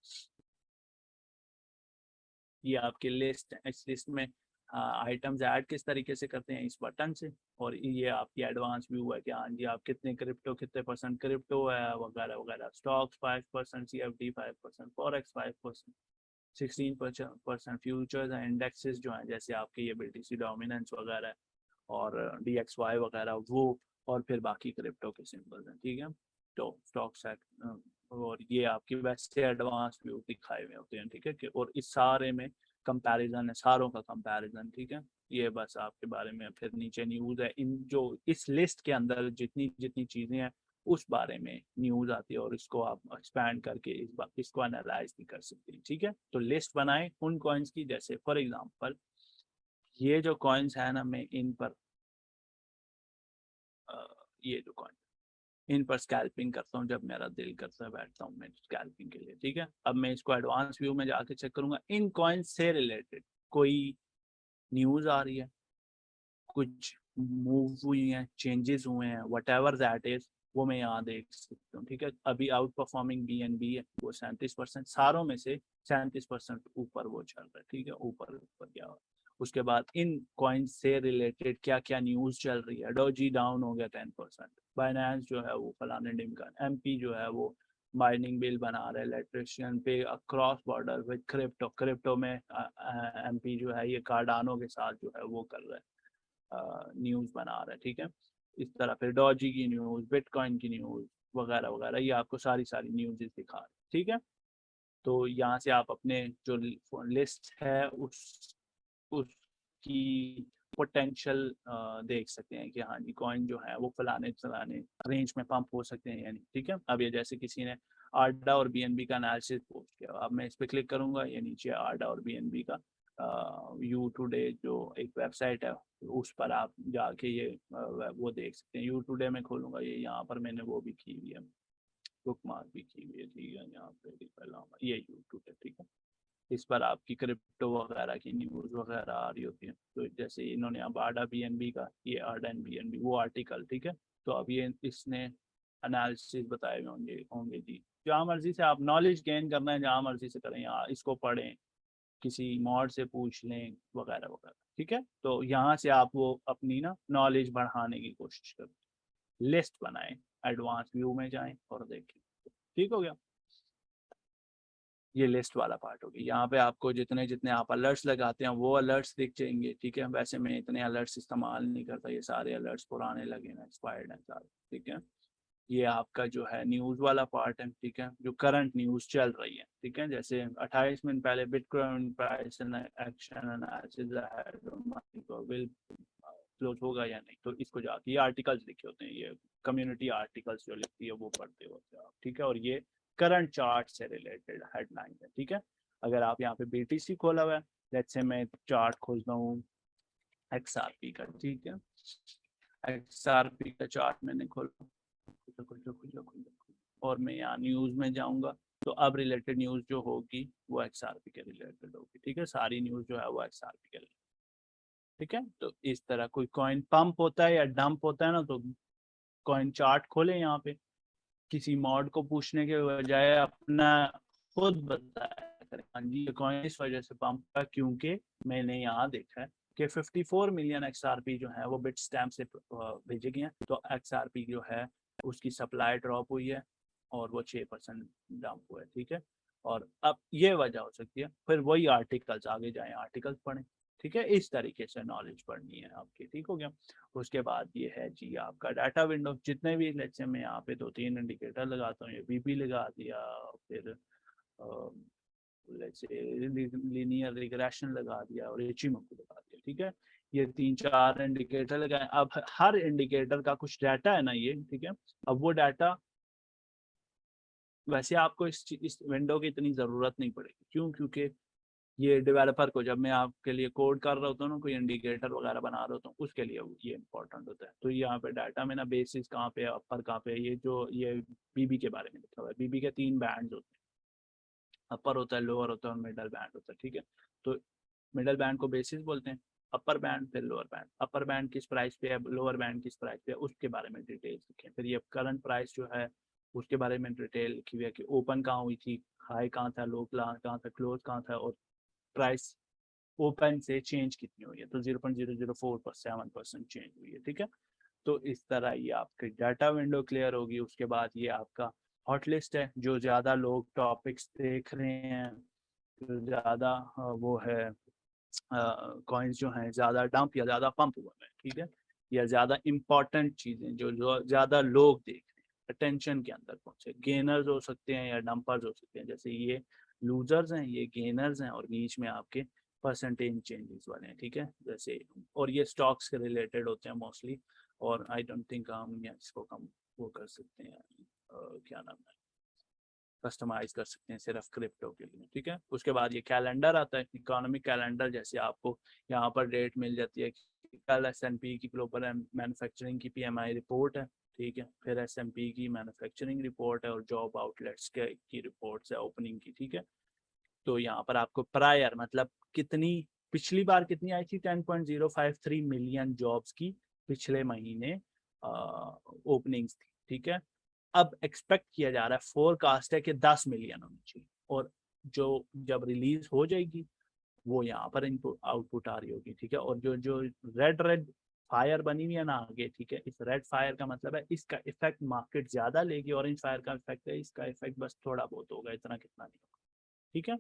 ये आपकी लिस्ट है, इस लिस्ट में आइटम्स ऐड किस तरीके से करते हैं, इस बटन से। और ये आपकी एडवांस व्यू है कि हाँ जी आप कितने क्रिप्टो, कितने परसेंट क्रिप्टो है वगैरह वगैरह, stocks 5%, CFD 5%, forex 5%, 16% futures and indexes जो हैं, जैसे आपके ये BTC डोमिनेंस वगैरह और DXY वगैरह वो, और फिर बाकी क्रिप्टो के सिंबल्स हैं, ठीक है। तो स्टॉक्स और ये आपकी वैसे एडवांस व्यू दिखाए हुए होते हैं, ठीक है। और इस सारे में कंपैरिजन है, सारों का कंपैरिजन, ठीक है। ये बस आपके बारे में, फिर नीचे न्यूज़ है, इन जो इस लिस्ट के अंदर जितनी जितनी चीज़ें हैं उस बारे में न्यूज़ आती है, और इसको आप एक्सपैंड करके इसको एनालाइज भी कर सकते हैं, ठीक है। तो लिस्ट बनाएं उन कॉइन्स की, जैसे फॉर एग्जांपल ये जो कॉइन्स है ना, मैं इन पर ये जो कॉइन, इन पर स्कैल्पिंग करता हूँ, जब मेरा दिल करता है बैठता हूँ मैं स्कैल्पिंग के लिए, ठीक है। अब मैं इसको एडवांस व्यू में जाके चेक करूंगा, इन कॉइन्स से रिलेटेड कोई न्यूज़ आ रही है, कुछ मूव हुई हैं, चेंजेस हुए हैं, वट एवर दैट इज, वो मैं यहाँ देख सकता हूँ, ठीक है। अभी आउट परफॉर्मिंग BNB है, वो 37%, सारों में से 37% ऊपर वो चल रहा है, ठीक है, ऊपर ऊपर क्या। उसके बाद इन कॉइन्स से रिलेटेड क्या क्या न्यूज़ चल रही है, डोजी डाउन हो गया 10%, बाइनेंस जो है वो फलाने डिमका, MP जो है वो माइनिंग बिल बना रहा है, इलेक्ट्रिशियन पे across border with crypto, crypto में MP जो है ये कार्डानो के साथ जो है वो कर रहा है, न्यूज़ बना रहा है, ठीक है। इस तरह फिर डॉजी की न्यूज़, बिटकॉइन की न्यूज़ वगैरह वगैरह, ये आपको सारी सारी न्यूज़ दिखा रहे हैं, ठीक है। तो यहाँ से आप अपने जो लिस्ट है उसकी पोटेंशियल देख सकते हैं कि हाँ जी कॉइन जो है वो फलाने फलाने रेंज में पंप हो सकते हैं या नहीं, ठीक है। अब ये जैसे किसी ने आरडा और BNB का एनालिसिस पोस्ट किया, अब मैं इस पर क्लिक करूंगा, ये नीचे आरडा और BNB का यू टुडे जो एक वेबसाइट है, उस पर आप जाके ये वो देख सकते हैं। यू टुडे में खोलूंगा, ये यहाँ पर मैंने वो भी की हुई है, बुक मार्क भी की हुई है, ठीक है। यहाँ पे पहला ये यू टुडे, ठीक है। इस पर आपकी क्रिप्टो वगैरह की न्यूज़ वगैरह आ रही होती है। तो जैसे इन्होंने अब आरडा BNB का, ये आरडा एंड BNB वो आर्टिकल, ठीक है। तो अब ये इसने एनालिसिस बताए हुए होंगे जी। जहाँ मर्जी से आप नॉलेज गेन करना है, जहाँ मर्जी से करें, यहाँ इसको पढ़ें, किसी मॉड से पूछ लें वगैरह वगैरह, ठीक है। तो यहाँ से आप वो अपनी ना नॉलेज बढ़ाने की कोशिश करें, लिस्ट बनाएं, एडवांस व्यू में जाएं और देखें, ठीक हो गया। ये लिस्ट वाला पार्ट हो गया। यहाँ पे आपको जितने जितने आप अलर्ट्स लगाते हैं वो अलर्ट्स दिख जाएंगे, ठीक है। वैसे मैं इतने अलर्ट्स इस्तेमाल नहीं करता, ये सारे अलर्ट्स पुराने लगे हैं, एक्सपायर्ड हैं सारे, ठीक है। ये आपका जो है न्यूज़ वाला पार्ट है, ठीक है, जो करंट न्यूज़ चल रही है, ठीक है। जैसे 28 मिनट पहले bitcoin price action analysis will close होगा या नहीं, तो इसको जाके ये आर्टिकल्स लिखे होते हैं, ये कम्युनिटी आर्टिकल्स जो लिखती है वो पढ़ते होते हैं आप, ठीक है। और ये करंट चार्ट से रिलेटेड हेडलाइन है, ठीक है। अगर आप यहाँ पे BTC खोला हुआ है, लेट्स से मैं चार्ट खोलता हूँ XRP का, ठीक है। XRP का चार्ट मैंने खोला, और मैं यहाँ न्यूज़ में जाऊँगा, तो अब रिलेटेड न्यूज़ जो होगी वो XRP के रिलेटेड होगी, ठीक है। सारी न्यूज़ जो है वो XRP के रिलेटेड, ठीक है। तो इस तरह कोई कॉइन पंप होता है या डंप होता है ना, तो कॉइन चार्ट खोले यहाँ पे, किसी मॉड को पूछने के बजाय अपना खुद बताया करें, हाँ जी ये कॉइन इस वजह से पंप है क्योंकि मैंने यहाँ देखा है कि 54 मिलियन XRP जो है वो बिट स्टैम्प से भेजे गए हैं, तो XRP जो है उसकी सप्लाई ड्रॉप हुई है और वो 6% डंप हुआ है, ठीक है। और अब ये वजह हो सकती है, फिर वही आर्टिकल्स आगे जाए, आर्टिकल्स पढ़ें, ठीक है। इस तरीके से नॉलेज पढ़नी है आपकी, ठीक हो गया। उसके बाद ये है जी आपका डाटा विंडो, जितने भी लेट्स से मैं यहाँ पे 2-3 इंडिकेटर लगाता हूँ, ये VP लगा दिया, फिर लेट्स से लीनियर रिग्रेशन लगा दिया और इचिमोकू लगा दिया, ठीक है। ये 3-4 इंडिकेटर लगाए। अब हर इंडिकेटर का कुछ डाटा है ना ये, ठीक है। अब वो डाटा वैसे आपको इस विंडो की इतनी ज़रूरत नहीं पड़ेगी, क्यों, क्योंकि ये डेवलपर को जब मैं आपके लिए कोड कर रहा होता हूँ ना, कोई इंडिकेटर वगैरह बना रहा होता हूँ, उसके लिए ये इंपॉर्टेंट होता है। तो यहाँ पे डाटा में ना बेसिस कहाँ पे है, अपर कहाँ पे है, ये जो ये BB के बारे में लिखा हुआ है, BB के 3 बैंड होते हैं, अपर होता है, लोअर होता है और मिडल बैंड होता है, ठीक है। तो मिडल बैंड को बेसिस बोलते हैं, अपर बैंड फिर लोअर बैंड। अपर बैंड किस प्राइस पे है, लोअर बैंड किस प्राइस पे है, उसके बारे में डिटेल्स लिखें। फिर ये करंट प्राइस जो है उसके बारे में डिटेल लिखी हुई है कि ओपन कहाँ हुई थी, हाई कहाँ था, लो कहाँ था, क्लोज कहाँ था, और प्राइस ओपन से चेंज कितनी हुई है, तो 0.004% 7% चेंज हुई है, ठीक है। तो इस तरह ये आपकी डाटा विंडो क्लियर होगी। उसके बाद ये आपका हॉट लिस्ट है, जो ज़्यादा लोग टॉपिक्स देख रहे हैं जो ज़्यादा वो है कॉइन्स जो हैं ज़्यादा डंप या ज़्यादा पंप हुए हैं, ठीक है, या ज़्यादा इम्पोर्टेंट चीज़ें जो जो ज़्यादा लोग देख रहे हैं, अटेंशन के अंदर पहुंचे, गेनर्स हो सकते हैं या डंपर्स हो सकते हैं। जैसे ये लूजर्स हैं, ये गेनर्स हैं, और बीच में आपके परसेंटेज चेंजेस वाले हैं, ठीक है, जैसे, और ये स्टॉक्स के रिलेटेड होते हैं मोस्टली। और आई डोंट थिंक हम इसको कम वो कर सकते हैं, क्या नाम है, कस्टमाइज कर सकते हैं सिर्फ क्रिप्टो के लिए, ठीक है। उसके बाद ये कैलेंडर आता है, इकोनॉमिक कैलेंडर, जैसे आपको यहाँ पर डेट मिल जाती है कि कल S&P की ग्लोबल मैन्युफैक्चरिंग की PMI रिपोर्ट है, ठीक है, फिर S&P की मैन्युफैक्चरिंग रिपोर्ट है, और जॉब आउटलेट्स के की रिपोर्ट्स है ओपनिंग की, ठीक है। तो यहाँ पर आपको प्रायर मतलब कितनी, पिछली बार कितनी आई थी, 10.053 मिलियन जॉब्स की पिछले महीने ओपनिंग्स थी, ठीक है। अब एक्सपेक्ट किया जा रहा है, फोरकास्ट है कि 10 मिलियन होनी चाहिए, और जो जब रिलीज हो जाएगी वो यहाँ पर इनपुट आउटपुट आ रही होगी, ठीक है। और जो जो रेड रेड फायर बनी हुई है ना आगे, ठीक है, इस रेड फायर का मतलब है इसका इफेक्ट मार्केट ज्यादा लेगी, ऑरेंज फायर का इफेक्ट है इसका इफेक्ट बस थोड़ा बहुत होगा, इतना कितना नहीं होगा, ठीक है।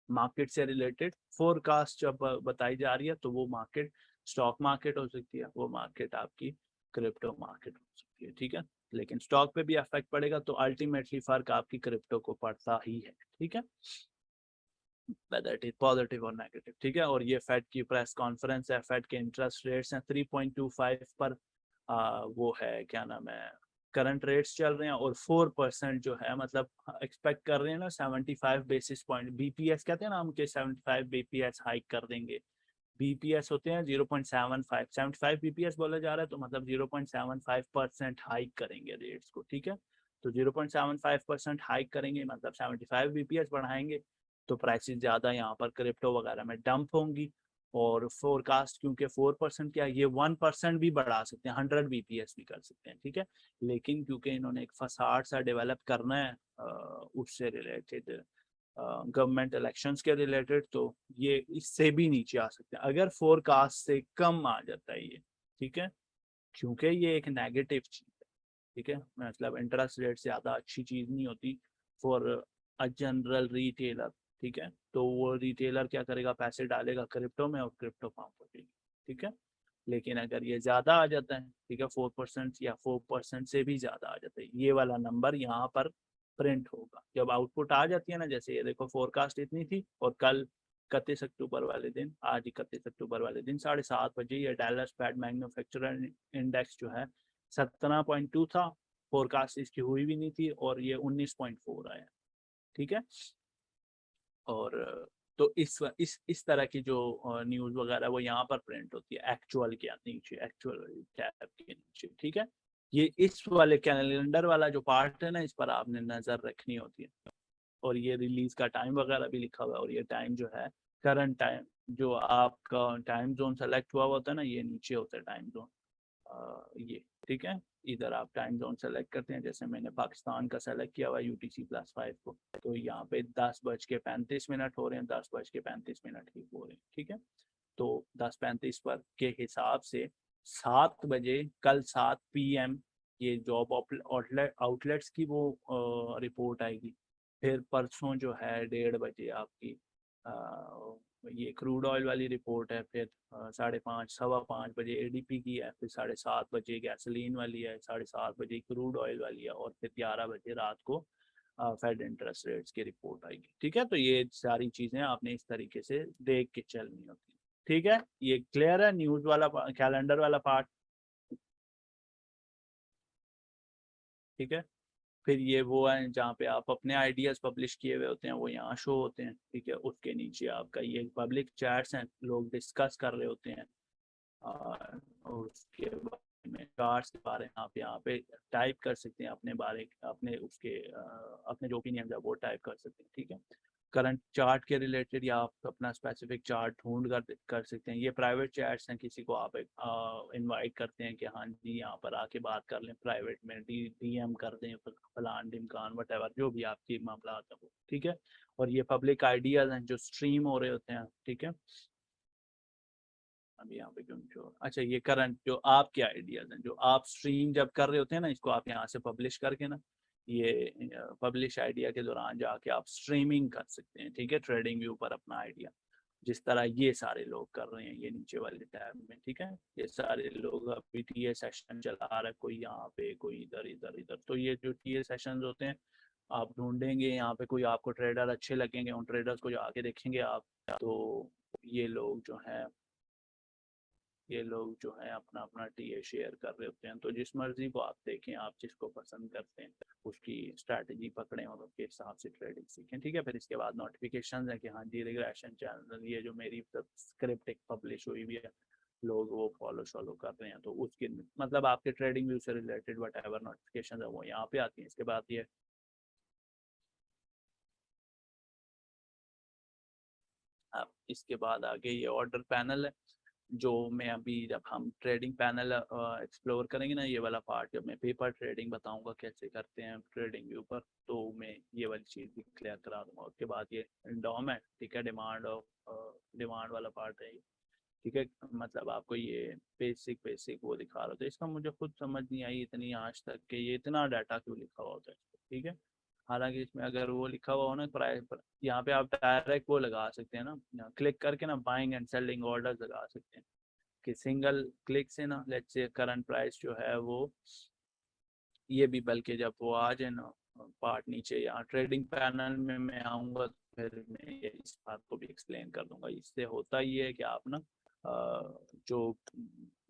मार्केट से रिलेटेड फोरकास्ट जब बताई जा रही है तो वो मार्केट स्टॉक मार्केट हो सकती है, वो मार्केट आपकी क्रिप्टो मार्केट हो सकती है, ठीक है। लेकिन स्टॉक पे भी इफेक्ट पड़ेगा, तो अल्टीमेटली फर्क आपकी क्रिप्टो को पड़ता ही है, ठीक है, whether it is पॉजिटिव और नेगेटिव, ठीक है। और ये फेड की प्रेस कॉन्फ्रेंस है, फेड के इंटरेस्ट रेट्स हैं 3.25 पर वो है, क्या नाम है, करंट रेट्स चल रहे हैं, और 4% जो है, मतलब एक्सपेक्ट कर रहे हैं ना 75 बेसिस पॉइंट, BPS कहते हैं ना हम के 75 BPS हाइक कर देंगे। BPS होते हैं 0.75, 75 BPS बोला जा रहा है, तो मतलब 0.75% हाइक करेंगे रेट्स को, ठीक है। तो 0.75% हाइक करेंगे मतलब 75 BPS बढ़ाएंगे, तो प्राइसेस ज़्यादा यहाँ पर क्रिप्टो वगैरह में डंप होंगी। और फोरकास्ट क्योंकि 4% क्या, ये 1% भी बढ़ा सकते हैं, 100 BPS भी कर सकते हैं, ठीक है। लेकिन क्योंकि इन्होंने एक फसाड सा डेवलप करना है उससे रिलेटेड, गवर्नमेंट इलेक्शंस के रिलेटेड, तो ये इससे भी नीचे आ सकते हैं अगर फोरकास्ट से कम आ जाता है ये, ठीक है, क्योंकि ये एक नेगेटिव चीज है, ठीक है, मतलब इंटरेस्ट रेट से ज़्यादा अच्छी चीज़ नहीं होती फॉर अ जनरल रिटेलर, ठीक है। तो वो रिटेलर क्या करेगा, पैसे डालेगा क्रिप्टो में और क्रिप्टो पंप हो जाएगी, ठीक है। लेकिन अगर ये ज़्यादा आ जाता है, ठीक है, 4% या 4% से भी ज़्यादा आ जाता है, ये वाला नंबर यहाँ पर प्रिंट होगा जब आउटपुट आ जाती है ना। जैसे ये देखो फोरकास्ट इतनी थी, और कल 31 अक्टूबर वाले दिन, आज 31 अक्टूबर वाले दिन 7:30 बजे ये डैलस फैड मैन्युफैक्चरर इंडेक्स जो है 17.2 था, फोरकास्ट इसकी हुई भी नहीं थी, और ये 19.4 आया, ठीक है। और तो इस तरह की जो न्यूज़ वगैरह वो यहाँ पर प्रिंट होती है एक्चुअल के नीचे, एक्चुअल टैब के नीचे, ठीक है। ये इस वाले कैलेंडर वाला जो पार्ट है ना, इस पर आपने नजर रखनी होती है, और ये रिलीज का टाइम वगैरह भी लिखा हुआ है, और ये टाइम जो है करंट टाइम, जो आपका टाइम जोन सेलेक्ट हुआ होता है ना, ये नीचे होता है टाइम जोन, ये, ठीक है। इधर आप टाइम जोन सेलेक्ट करते हैं, जैसे मैंने पाकिस्तान का सेलेक्ट किया हुआ UTC+5 को, तो यहाँ पे 10:35 हो रहे हैं, 10:35 ही हो रहे हैं, ठीक है। तो 10:35 पर के हिसाब से 7 बजे कल 7 PM ये जॉब आउटलेट्स की वो रिपोर्ट आएगी। फिर परसों जो है 1:30 बजे आपकी ये क्रूड ऑयल वाली रिपोर्ट है, फिर 5:30 5:15 बजे ADP की है, फिर 7:30 बजे गैसोलीन वाली है, 7:30 बजे क्रूड ऑयल वाली है, और फिर 11 बजे रात को फेड इंटरेस्ट रेट्स की रिपोर्ट आएगी, ठीक है। तो ये सारी चीज़ें आपने इस तरीके से देख के चलनी होती है, ठीक है। ये क्लियर है न्यूज़ वाला कैलेंडर वाला पार्ट, ठीक है। फिर ये वो है जहाँ पे आप अपने आइडियाज़ पब्लिश किए हुए होते हैं, वो यहाँ शो होते हैं, ठीक है। उसके नीचे आपका ये पब्लिक चैट्स हैं, लोग डिस्कस कर रहे होते हैं, और उसके बारे में चार्ट्स के बारे में आप यहाँ पे टाइप कर सकते हैं, अपने बारे अपने उसके अपने जो ओपिनियन है वो टाइप कर सकते हैं, ठीक है। करंट चार्ट के रिलेटेड या आप अपना स्पेसिफिक चार्ट ढूंढ कर सकते हैं। ये प्राइवेट चैट्स हैं, किसी को आप इनवाइट करते हैं कि हाँ जी यहाँ पर आके बात कर लें, प्राइवेट में DM कर दें, फलान ढिमकान वटेवर जो भी आपकी मामला आता है वो, ठीक है। और ये पब्लिक आइडियाज हैं जो स्ट्रीम हो रहे होते हैं, ठीक है। अभी यहाँ पे क्यों शो, अच्छा ये करंट जो आपके आइडियाज हैं जो आप स्ट्रीम जब कर रहे होते हैं ना, इसको आप यहाँ से पब्लिश करके ना ये पब्लिश आइडिया के दौरान जाके आप स्ट्रीमिंग कर सकते हैं, ठीक है, ट्रेडिंग व्यू पर अपना आइडिया, जिस तरह ये सारे लोग कर रहे हैं ये नीचे वाले टैब में, ठीक है। ये सारे लोग अभी टीए सेशन चला रहा है, कोई यहाँ पे, कोई इधर इधर इधर। तो ये जो टीए सेशन होते हैं आप ढूंढेंगे यहाँ पे, कोई आपको ट्रेडर अच्छे लगेंगे, उन ट्रेडर्स को जाके देखेंगे आप। तो ये लोग जो हैं अपना अपना टीए शेयर कर रहे होते हैं। तो जिस मर्जी को आप देखें, आप जिसको पसंद करते हैं उसकी स्ट्रैटेजी पकड़ें और उसके हिसाब से ट्रेडिंग सीखें, ठीक है। फिर इसके बाद नोटिफिकेशन है कि हाँ जी रिग्रेशन चैनल, ये जो मेरी स्क्रिप्ट एक पब्लिश हुई हुई है, लोग वो फॉलो कर रहे हैं, तो उसकी मतलब आपके ट्रेडिंग व्यू से रिलेटेड वट एवर नोटिफिकेशन है वो यहाँ पे आती है। इसके बाद ये अब इसके बाद आगे ये ऑर्डर पैनल है, जो मैं अभी जब हम ट्रेडिंग पैनल एक्सप्लोर करेंगे ना, ये वाला पार्ट, जब मैं पेपर ट्रेडिंग बताऊंगा कैसे करते हैं ट्रेडिंग व्यू पर, तो मैं ये वाली चीज़ भी क्लियर करा दूंगा। उसके बाद ये डॉम है, ठीक है, डिमांड वाला पार्ट है ये, ठीक है। मतलब आपको ये बेसिक वो दिखा रहा था, इसका मुझे खुद समझ नहीं आई इतनी आज तक कि ये इतना डाटा क्यों लिखा हुआ होता है, ठीक है। हालांकि इसमें अगर वो लिखा हुआ हो ना प्राइस पर, यहाँ पे आप डायरेक्ट वो लगा सकते हैं ना, क्लिक करके ना बाइंग एंड सेलिंग ऑर्डर्स लगा सकते हैं कि सिंगल क्लिक से ना, लेट्स से करंट प्राइस जो है वो, ये भी बल्कि जब वो आ जाए ना पार्ट नीचे यहाँ ट्रेडिंग पैनल में मैं आऊँगा तो फिर मैं ये इस बात को भी एक्सप्लेन कर दूंगा। इससे होता ही है कि आप ना जो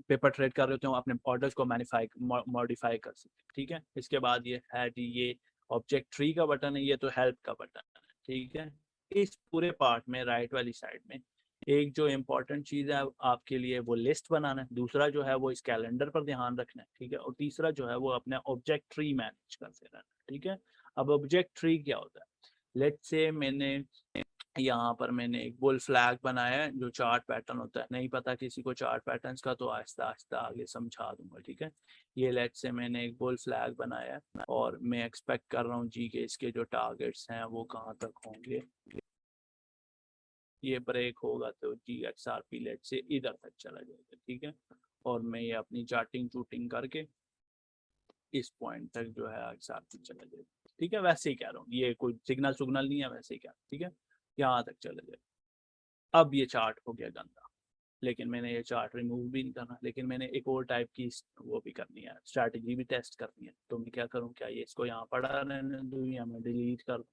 पेपर ट्रेड कर रहे होते हैं अपने ऑर्डर्स को मॉडिफाई कर सकते हैं, ठीक है। इसके बाद ये है जी, ये ऑब्जेक्ट ट्री का बटन है, ये तो हेल्प का बटन है, ठीक है। इस पूरे पार्ट में राइट वाली साइड में एक जो इम्पोर्टेंट चीज़ है आपके लिए वो लिस्ट बनाना है, दूसरा जो है वो इस कैलेंडर पर ध्यान रखना है, ठीक है, और तीसरा जो है वो अपने ऑब्जेक्ट ट्री मैनेज करते रहना है, ठीक है। अब ऑब्जेक्ट ट्री क्या होता है, लेट्स से मैंने यहाँ पर मैंने एक बुल फ्लैग बनाया है जो चार्ट पैटर्न होता है, नहीं पता किसी को चार्ट पैटर्न्स का तो आहिस्ता आहिस्ता आगे समझा दूंगा, ठीक है। ये लेट्स से मैंने एक बुल फ्लैग बनाया है और मैं एक्सपेक्ट कर रहा हूँ जी के इसके जो टारगेट्स हैं वो कहाँ तक होंगे, ये ब्रेक होगा तो जी XRP लेट से इधर तक चला जाएगा, ठीक है। और मैं ये अपनी चार्टिंग चूटिंग करके इस पॉइंट तक जो है XRP चला जाएगा, ठीक है। वैसे ही कह रहा हूँ, ये कोई सिग्नल नहीं है, वैसे ही क्या, ठीक है, यहाँ तक चला जाएगा। अब ये चार्ट हो गया गंदा, लेकिन मैंने ये चार्ट रिमूव भी नहीं करना, लेकिन मैंने एक और टाइप की वो भी करनी है, स्ट्रैटेजी भी टेस्ट करनी है। तो मैं क्या करूँ, क्या ये इसको यहाँ पड़ा रहने दूँ या मैं डिलीट कर दूँ?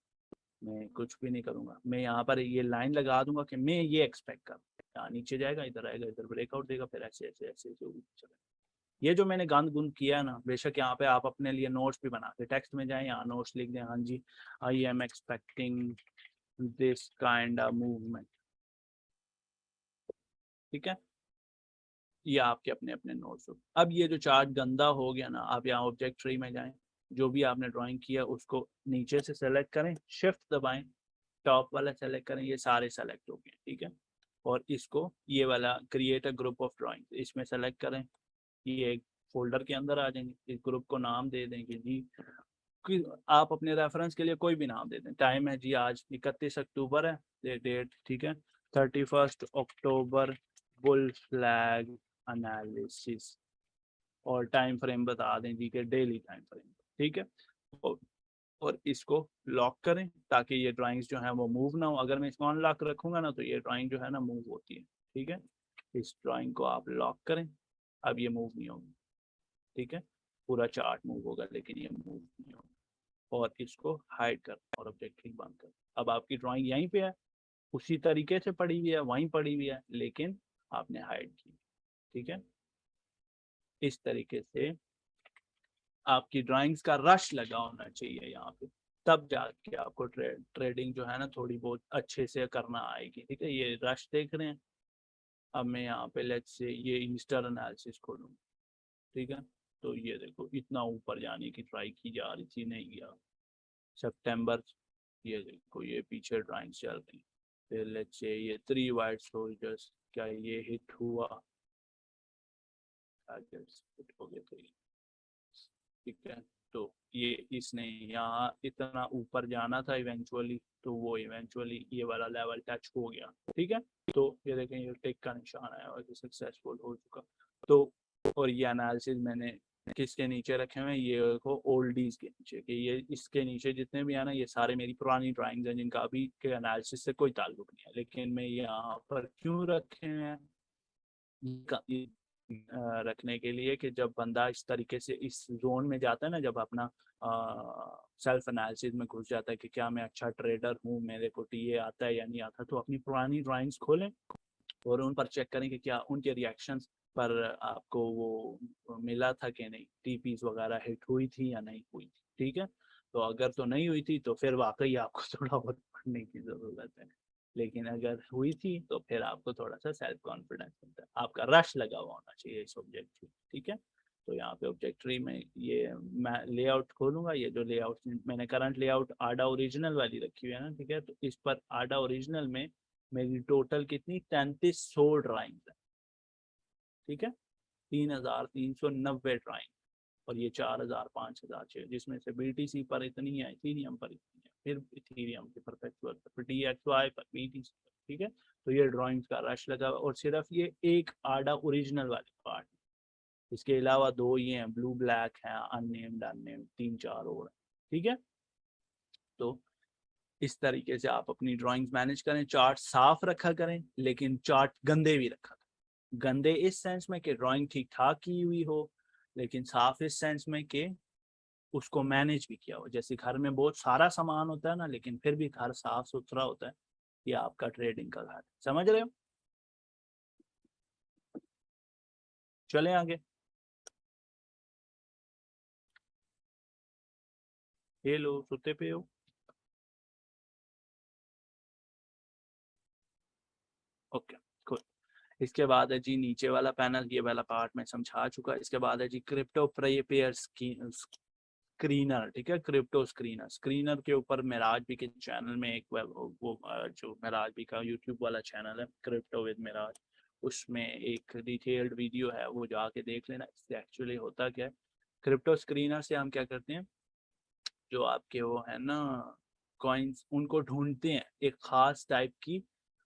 मैं कुछ भी नहीं करूंगा, मैं यहाँ पर ये लाइन लगा दूंगा कि मैं ये एक्सपेक्ट कर, यहाँ नीचे जाएगा, इधर आएगा, इधर ब्रेकआउट देगा, फिर ऐसे ऐसे ऐसे जो भी चले। ये जो मैंने गंद गुंद किया है ना, बेशक यहाँ पे आप अपने लिए नोट्स भी बना के टेक्स्ट में जाए, यहाँ नोट्स लिख दें, हाँ जी I am expecting this kind of movement, ठीक है। ये आपके अपने अपने नोट्स हो। अब ये जो चार्ट गंदा हो गया ना, आप यहाँ ऑब्जेक्ट ट्री में जाएं, जो भी आपने ड्राइंग किया उसको नीचे से सेलेक्ट करें, शिफ्ट दबाएं, टॉप वाला सेलेक्ट करें, ये सारे सेलेक्ट हो गए, ठीक है। और इसको ये वाला create a group of drawing, इसमें सेलेक्ट करें, ये एक फोल्डर के अंदर आ जाएंगे। इस ग्रुप को नाम दे देंगे जी, कि आप अपने रेफरेंस के लिए कोई भी नाम दे दें। टाइम है जी आज 31 अक्टूबर है डेट, ठीक है, 31 अक्टूबर बुल फ्लैग एनालिसिस, और टाइम फ्रेम बता दें जी के डेली टाइम फ्रेम, ठीक है। और और इसको लॉक करें ताकि ये ड्राइंग्स जो है वो मूव ना हो। अगर मैं इसको अनलॉक रखूंगा ना तो ये ड्राइंग जो है ना मूव होती है, ठीक है। इस ड्राइंग को आप लॉक करें, अब ये मूव नहीं होगी, ठीक है। पूरा चार्ट मूव होगा लेकिन ये मूव नहीं होगा। और इसको हाइड कर और ऑब्जेक्टिव बंद कर। अब आपकी ड्राइंग यहीं पे है, उसी तरीके से पड़ी हुई है, वहीं पड़ी हुई है, लेकिन आपने हाइड की, ठीक है। इस तरीके से आपकी ड्राइंग्स का रश लगा होना चाहिए यहाँ पे, तब जाके आपको ट्रेडिंग जो है ना थोड़ी बहुत अच्छे से करना आएगी, ठीक है। ये रश देख रहे हैं, अब मैं यहाँ पे लेट्स से ये इंस्टर एनालिसिस खोलूँ, ठीक है। तो ये देखो इतना ऊपर जाने की ट्राई की जा रही थी, नहीं गया। सितंबर, ये देखो ये पीछे ड्राइंग चल रही, फिर लेट्स से ये 3 वाइट सोल्जर्स, क्या ये हिट हुआ, हिट हो गया, ठीक है। तो ये इसने यहाँ इतना ऊपर जाना था इवेंचुअली, तो वो इवेंचुअली ये वाला लेवल टच हो गया, ठीक है। तो ये देखें ये टिक का निशान आया और सक्सेसफुल हो चुका। तो और ये एनालिसिस मैंने किसके नीचे रखे हुए हैं, ये देखो ओल्डीज के नीचे, कि ये इसके नीचे जितने भी है ना, ये सारे मेरी पुरानी ड्राइंग्स हैं जिनका अभी के एनालिसिस से कोई ताल्लुक नहीं है, लेकिन मैं यहाँ पर क्यों रखे हैं, रखने के लिए कि जब बंदा इस तरीके से इस जोन में जाता है ना, जब अपना सेल्फ एनालिसिस में घुस जाता है कि क्या मैं अच्छा ट्रेडर हूँ, मेरे को टीए आता है या नहीं आता, तो अपनी पुरानी ड्राइंग्स खोलें और उन पर चेक करें कि क्या उनके रिएक्शंस पर आपको वो मिला था कि नहीं, टीपीज वगैरह हिट हुई थी या नहीं हुई थी। ठीक है, तो अगर तो नहीं हुई थी तो फिर वाकई आपको थोड़ा बहुत पढ़ने की जरूरत है, लेकिन अगर हुई थी तो फिर आपको थोड़ा सा सेल्फ कॉन्फिडेंस मिलता है, आपका रश लगा हुआ होना चाहिए इस ऑब्जेक्ट। ठीक है, तो यहाँ पे ऑब्जेक्टरी में ये मैं लेआउट खोलूंगा, ये जो लेआउट मैंने करंट लेआउट आडा ओरिजिनल वाली रखी हुई है ना, ठीक है, तो इस पर आडा ओरिजिनल में मेरी टोटल कितनी 3300 ड्राइंग है। ठीक है, 3390 ड्राइंग, और ये 4000 5000 चाहिए, जिसमें से बीटीसी पर इतनी है, इथीरियम पर इतनी है, फिर इथीरियम के परपेचुअल पर, डीएक्सवाई पर, बीटीसी पर। ठीक है, तो ये ड्राइंग्स का रश लगा, और सिर्फ ये एक आडा ओरिजिनल वाले पार्ट, इसके अलावा दो ये हैं ब्लू ब्लैक है, अननेम्ड अननेम्ड 3 4 और। ठीक है, तो इस तरीके से आप अपनी ड्राइंग्स मैनेज करें, चार्ट साफ रखा करें, लेकिन चार्ट गंदे भी रखा करें। गंदे इस सेंस में कि ड्राइंग ठीक ठाक की हुई हो, लेकिन साफ इस सेंस में कि उसको मैनेज भी किया हो। जैसे घर में बहुत सारा सामान होता है ना, लेकिन फिर भी घर साफ सुथरा होता है, ये आपका ट्रेडिंग का घर है। समझ रहे हो? चलें आगे। ये लो, सुते पे हो? Okay, cool। इसके बाद है जी नीचे वाला पैनल, ये वाला पार्ट मैं समझा चुका। इसके बाद है जी क्रिप्टो पेयर स्क्रीनर। ठीक है, क्रिप्टो स्क्रीनर। स्क्रीनर के ऊपर मेराज भी के चैनल में एक वो जो मेराज भी का यूट्यूब वाला चैनल है, क्रिप्टो विद मेराज, उसमें एक डिटेल्ड वीडियो है, वो जाके देख लेना। इससे एक्चुअली होता क्या है, क्रिप्टो स्क्रीनर से हम क्या करते हैं, जो आपके वो है ना कॉइन्स, उनको ढूंढते हैं एक खास टाइप की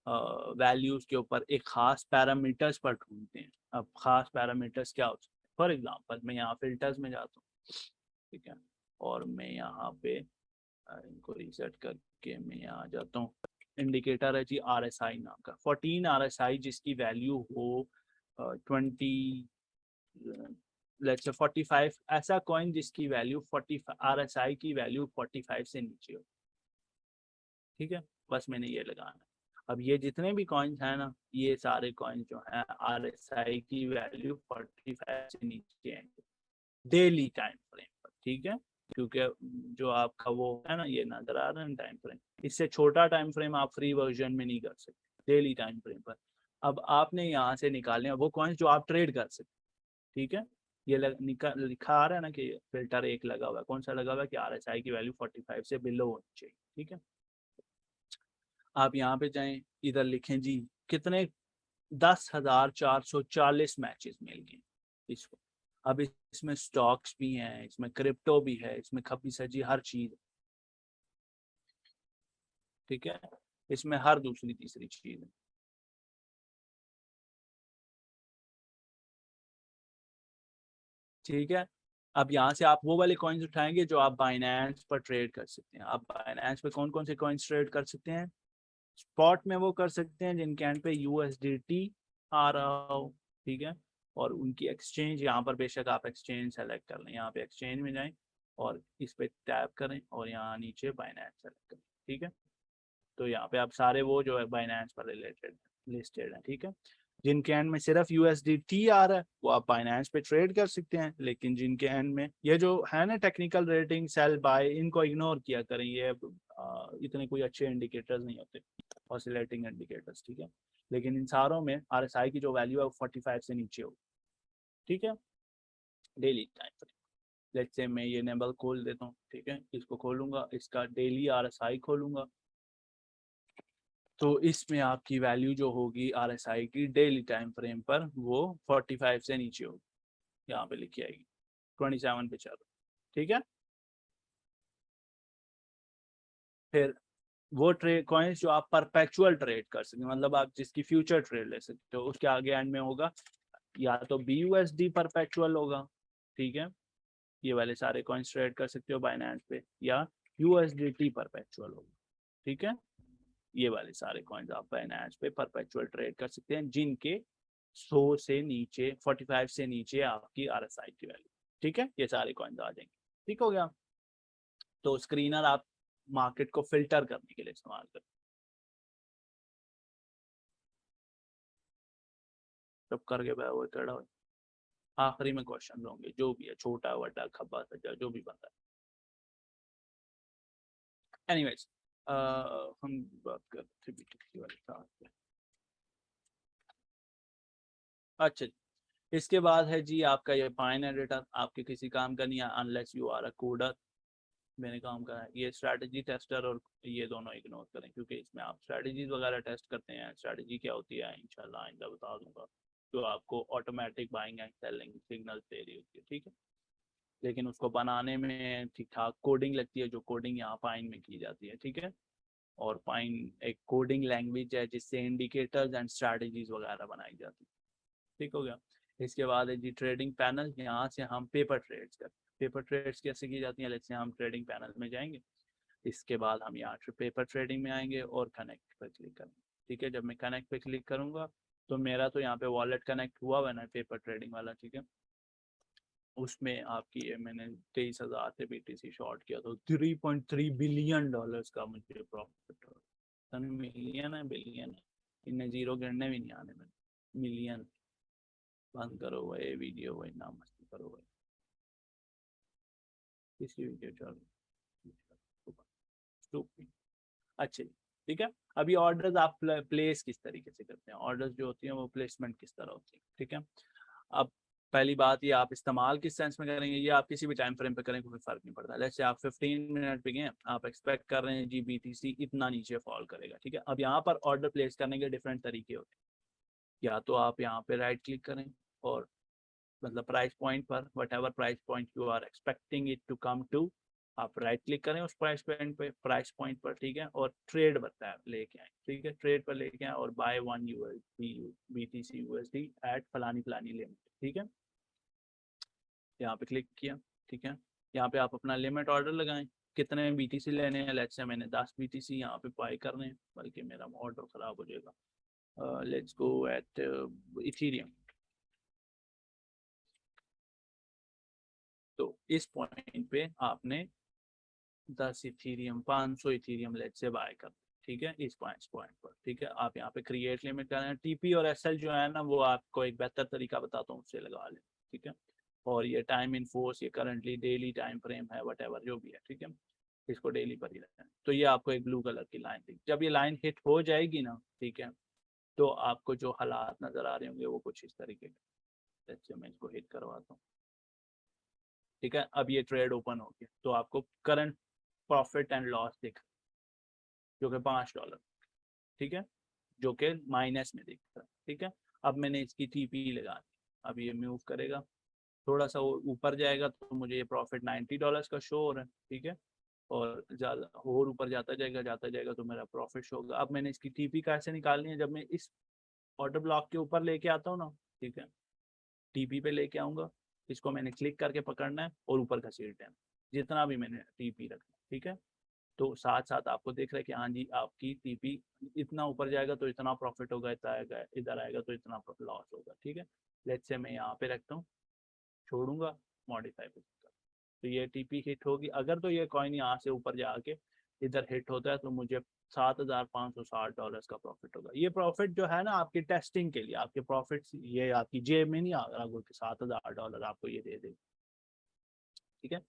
वैल्यूज के ऊपर, एक खास पैरामीटर्स पर ढूंढते हैं। अब खास पैरामीटर्स क्या हो सकते हैं? फॉर एग्जांपल मैं यहाँ फिल्टर्स में जाता हूँ, ठीक है, और मैं यहाँ पे इनको रीसेट करके मैं यहाँ आ जाता हूँ। इंडिकेटर है जी RSI नाम का, 14 RSI जिसकी वैल्यू हो 20 लेट्स से 45, ऐसा कॉइन जिसकी वैल्यू 40 RSI की वैल्यू 45 से नीचे हो। ठीक है, बस मैंने ये लगाना है। अब ये जितने भी कॉइन्स हैं ना, ये सारे कॉइन्स जो हैं RSI की वैल्यू 45 से नीचे हैं डेली टाइम फ्रेम पर। ठीक है, क्योंकि जो आपका वो है ना, ये नजर आ रहा है टाइम फ्रेम, इससे छोटा टाइम फ्रेम आप फ्री वर्जन में नहीं कर सकते, डेली टाइम फ्रेम पर। अब आपने यहाँ से निकालने वो कॉइन्स जो आप ट्रेड कर सकते। ठीक है, ये लिखा आ रहा है ना कि फिल्टर एक लगा हुआ है, कौन सा लगा हुआ है कि RSI की वैल्यू 45 से बिलो होनी चाहिए। ठीक है, आप यहाँ पे जाएं, इधर लिखें जी कितने 10,440 मैचेस मिल गए इसको। अब इसमें स्टॉक्स भी हैं, इसमें क्रिप्टो भी है, इसमें खपी सजी हर चीज। ठीक है, इसमें हर दूसरी तीसरी चीज है। ठीक है, अब यहाँ से आप वो वाले कॉइन्स उठाएंगे जो आप बाइनेंस पर ट्रेड कर सकते हैं। आप बाइनेंस पे कौन कौन से कॉइन्स ट्रेड कर सकते हैं? स्पॉट में वो कर सकते हैं जिनके एंड पे USDT आ रहा हो। ठीक है, और उनकी एक्सचेंज यहाँ पर, बेशक आप एक्सचेंज सेलेक्ट कर लें, यहाँ पे एक्सचेंज में जाएं और इस पे टैप करें और यहाँ नीचे बाइनेंस सेलेक्ट करें। ठीक है, तो यहाँ पे आप सारे वो जो है बाइनेंस पर रिलेटेड लिस्टेड है। ठीक है, जिनके एंड में सिर्फ USDT आ रहा है वो आप बाइनेंस पे ट्रेड कर सकते हैं, लेकिन जिनके एंड में ये जो है ना टेक्निकल रेटिंग सेल बाय, इनको इग्नोर किया करें, ये इतने कोई अच्छे इंडिकेटर्स नहीं होते, ऑसिलेटिंग इंडिकेटर्स। ठीक है, लेकिन इन सारों में RSI की जो वैल्यू है वो 45 से नीचे हो। ठीक है, daily time frame, let's say मैं ये नेबल खोल देता हूँ। ठीक है, इसको खोलूंगा, इसका डेली RSI खोलूंगा, तो इसमें आपकी वैल्यू जो होगी RSI की डेली टाइम फ्रेम पर, वो 45 से नीचे होगी, यहाँ पे लिखी आएगी 27 पे चल। ठीक है, फिर वो ट्रेड कॉइन्स जो आप परपेचुअल ट्रेड कर सकते, मतलब आप जिसकी फ्यूचर ट्रेड ले सकते हो, उसके आगे एंड में होगा या तो BUSD परपेचुअल होगा, ठीक है। ये वाले सारे कॉइन्स ट्रेड कर सकते हो बाइनेंस पे, या USDT परपेचुअल होगा, ठीक है। ये वाले सारे कॉइन्स आप बाइनेंस पे परपेचुअल ट्रेड कर सकते हैं, जिनके 100 से नीचे 45 से नीचे आपकी RSI की वैल्यू, ठीक है। ये सारे कॉइन्स आ जाएंगे, ठीक हो गया। तो स्क्रीनर आप मार्केट को फिल्टर करने के लिए इस्तेमाल करें। सब करके वो कड़ा हो, आखिरी में क्वेश्चन होंगे जो भी है, छोटा बड़ा खब्बा सजा जो भी बनता है। एनीवेज हम बात करते हैं BTC वाले साथ पे। अच्छा, इसके बाद है जी आपका ये फाइन एडिटर, आपके किसी काम का नहीं है unless you are a coder. मैंने काम करा है ये स्ट्रैटेजी टेस्टर, और ये दोनों इग्नोर करें क्योंकि इसमें आप स्ट्रैटेजीज वगैरह टेस्ट करते हैं। स्ट्रैटेजी क्या होती है इंशाल्लाह आइंदा बता दूंगा, जो आपको automatic buying and selling signal दे रही होती है, ठीक है। लेकिन उसको बनाने में ठीक ठाक कोडिंग लगती है, जो कोडिंग यहाँ पाइन में की जाती है, ठीक है। और पाइन एक कोडिंग लैंग्वेज है जिससे इंडिकेटर्स एंड स्ट्रैटेजीज वगैरह बनाई जाती है, ठीक हो गया। इसके बाद है जी ट्रेडिंग पैनल, यहाँ से हम पेपर ट्रेड्स करते हैं। पेपर ट्रेड्स कैसे की जाती हैं, जैसे हम ट्रेडिंग पैनल में जाएंगे, इसके बाद हम यहाँ पेपर ट्रेडिंग में आएंगे और कनेक्ट पर क्लिक करेंगे, ठीक है। जब मैं कनेक्ट पे क्लिक करूंगा तो मेरा तो यहाँ पे वॉलेट कनेक्ट हुआ हुआ है पेपर ट्रेडिंग वाला, ठीक है। उसमें आपकी ये मैंने 23,000 से BTC शॉर्ट किया तो $3.3 बिलियन का मुझे प्रॉफिट हो। मिलियन है बिलियन है, इन्हें जीरो गिनने भी नहीं आने में। मिलियन बंद करो भाई वीडियो, भाई ना मस्ती करो भाई, किसी वीडियो चलो। अच्छा जी, ठीक है। अभी ऑर्डर्स आप प्लेस किस तरीके से करते हैं, ऑर्डर्स जो होती हैं वो प्लेसमेंट किस तरह होती है, ठीक है। अब पहली बात ये आप इस्तेमाल किस सेंस में करेंगे, ये आप किसी भी टाइम फ्रेम पे करें कोई फर्क नहीं पड़ता। जैसे आप 15 मिनट पे गए, आप एक्सपेक्ट कर रहे हैं जी BTC इतना नीचे फॉल करेगा, ठीक है। अब यहाँ पर ऑर्डर प्लेस करने के डिफरेंट तरीके होते हैं। या तो आप यहाँ पे राइट क्लिक करें और मतलब प्राइस पॉइंट पर whatever price point you are expecting it to come to, आप राइट क्लिक करें उस प्राइस पॉइंट पर, ठीक है। और ट्रेड बताया लेके आए, ठीक है। ट्रेड पर लेके आए और बाय 1 BTC USD एट फलानी फलानी लिमिट, ठीक है। यहाँ पे क्लिक किया, ठीक है। यहाँ पे आप अपना लिमिट ऑर्डर लगाएं, कितने BTC लेने हैं। लेट्स से मैंने 10 BTC यहाँ पे बाय करने हैं, बल्कि मेरा ऑर्डर खराब हो जाएगा। Let's go at Ethereum. तो इस पॉइंट पे आपने 10 इथीरियम 500 इथीरियम लेट से बाय कर, ठीक है। इस पॉइंट पर, ठीक है। आप यहाँ पे क्रिएट लिमिट कर रहे हैं। TP और SL जो है ना वो आपको एक बेहतर तरीका बताता हूँ, उससे लगा लें, ठीक है। और ये टाइम इन फोर्स, ये करंटली डेली टाइम फ्रेम है, वट एवर जो भी है, ठीक है। इसको डेली पर ही रखना है। तो ये आपको एक ब्लू कलर की लाइन थी, जब ये लाइन हिट हो जाएगी ना, ठीक है, तो आपको जो हालात नजर आ रहे होंगे वो कुछ इस तरीके के। जैसे मैं इसको हिट करवाता हूँ, ठीक है। अब ये ट्रेड ओपन हो गया तो आपको करंट प्रॉफिट एंड लॉस दिख, जो कि $5, ठीक है, जो कि माइनस में दिख रहा है, ठीक है। अब मैंने इसकी TP लगा दी, अब ये मूव करेगा, थोड़ा सा ऊपर जाएगा तो मुझे ये प्रॉफिट $90 का शो हो रहा है, ठीक है। और ज़्यादा और ऊपर जाता जाएगा तो मेरा प्रॉफिट शो होगा। अब मैंने इसकी TP कैसे निकालनी है, जब मैं इस ऑर्डर ब्लॉक के ऊपर लेके आता हूँ ना, ठीक है, TP पे लेके आऊँगा, इसको मैंने क्लिक करके पकड़ना है और ऊपर घसीटना है, जितना भी मैंने TP रखना, ठीक है। तो साथ साथ आपको देख रहा है कि हाँ जी आपकी TP इतना ऊपर जाएगा तो इतना प्रॉफिट होगा, इतना आएगा, इधर आएगा तो इतना लॉस होगा, ठीक है। लेट्स से मैं यहाँ पे रखता हूँ, छोड़ूंगा, मॉडिफाई पे, तो ये TP हिट होगी। अगर तो ये कॉइन यहाँ से ऊपर जाके इधर हिट होता है तो मुझे $7,560 का प्रॉफिट होगा। ये प्रॉफिट जो है ना आपकी टेस्टिंग के लिए, आपके प्रॉफिट ये आपकी जेब में नहीं आ रहा, $7,000 आपको ये दे देगा, ठीक है।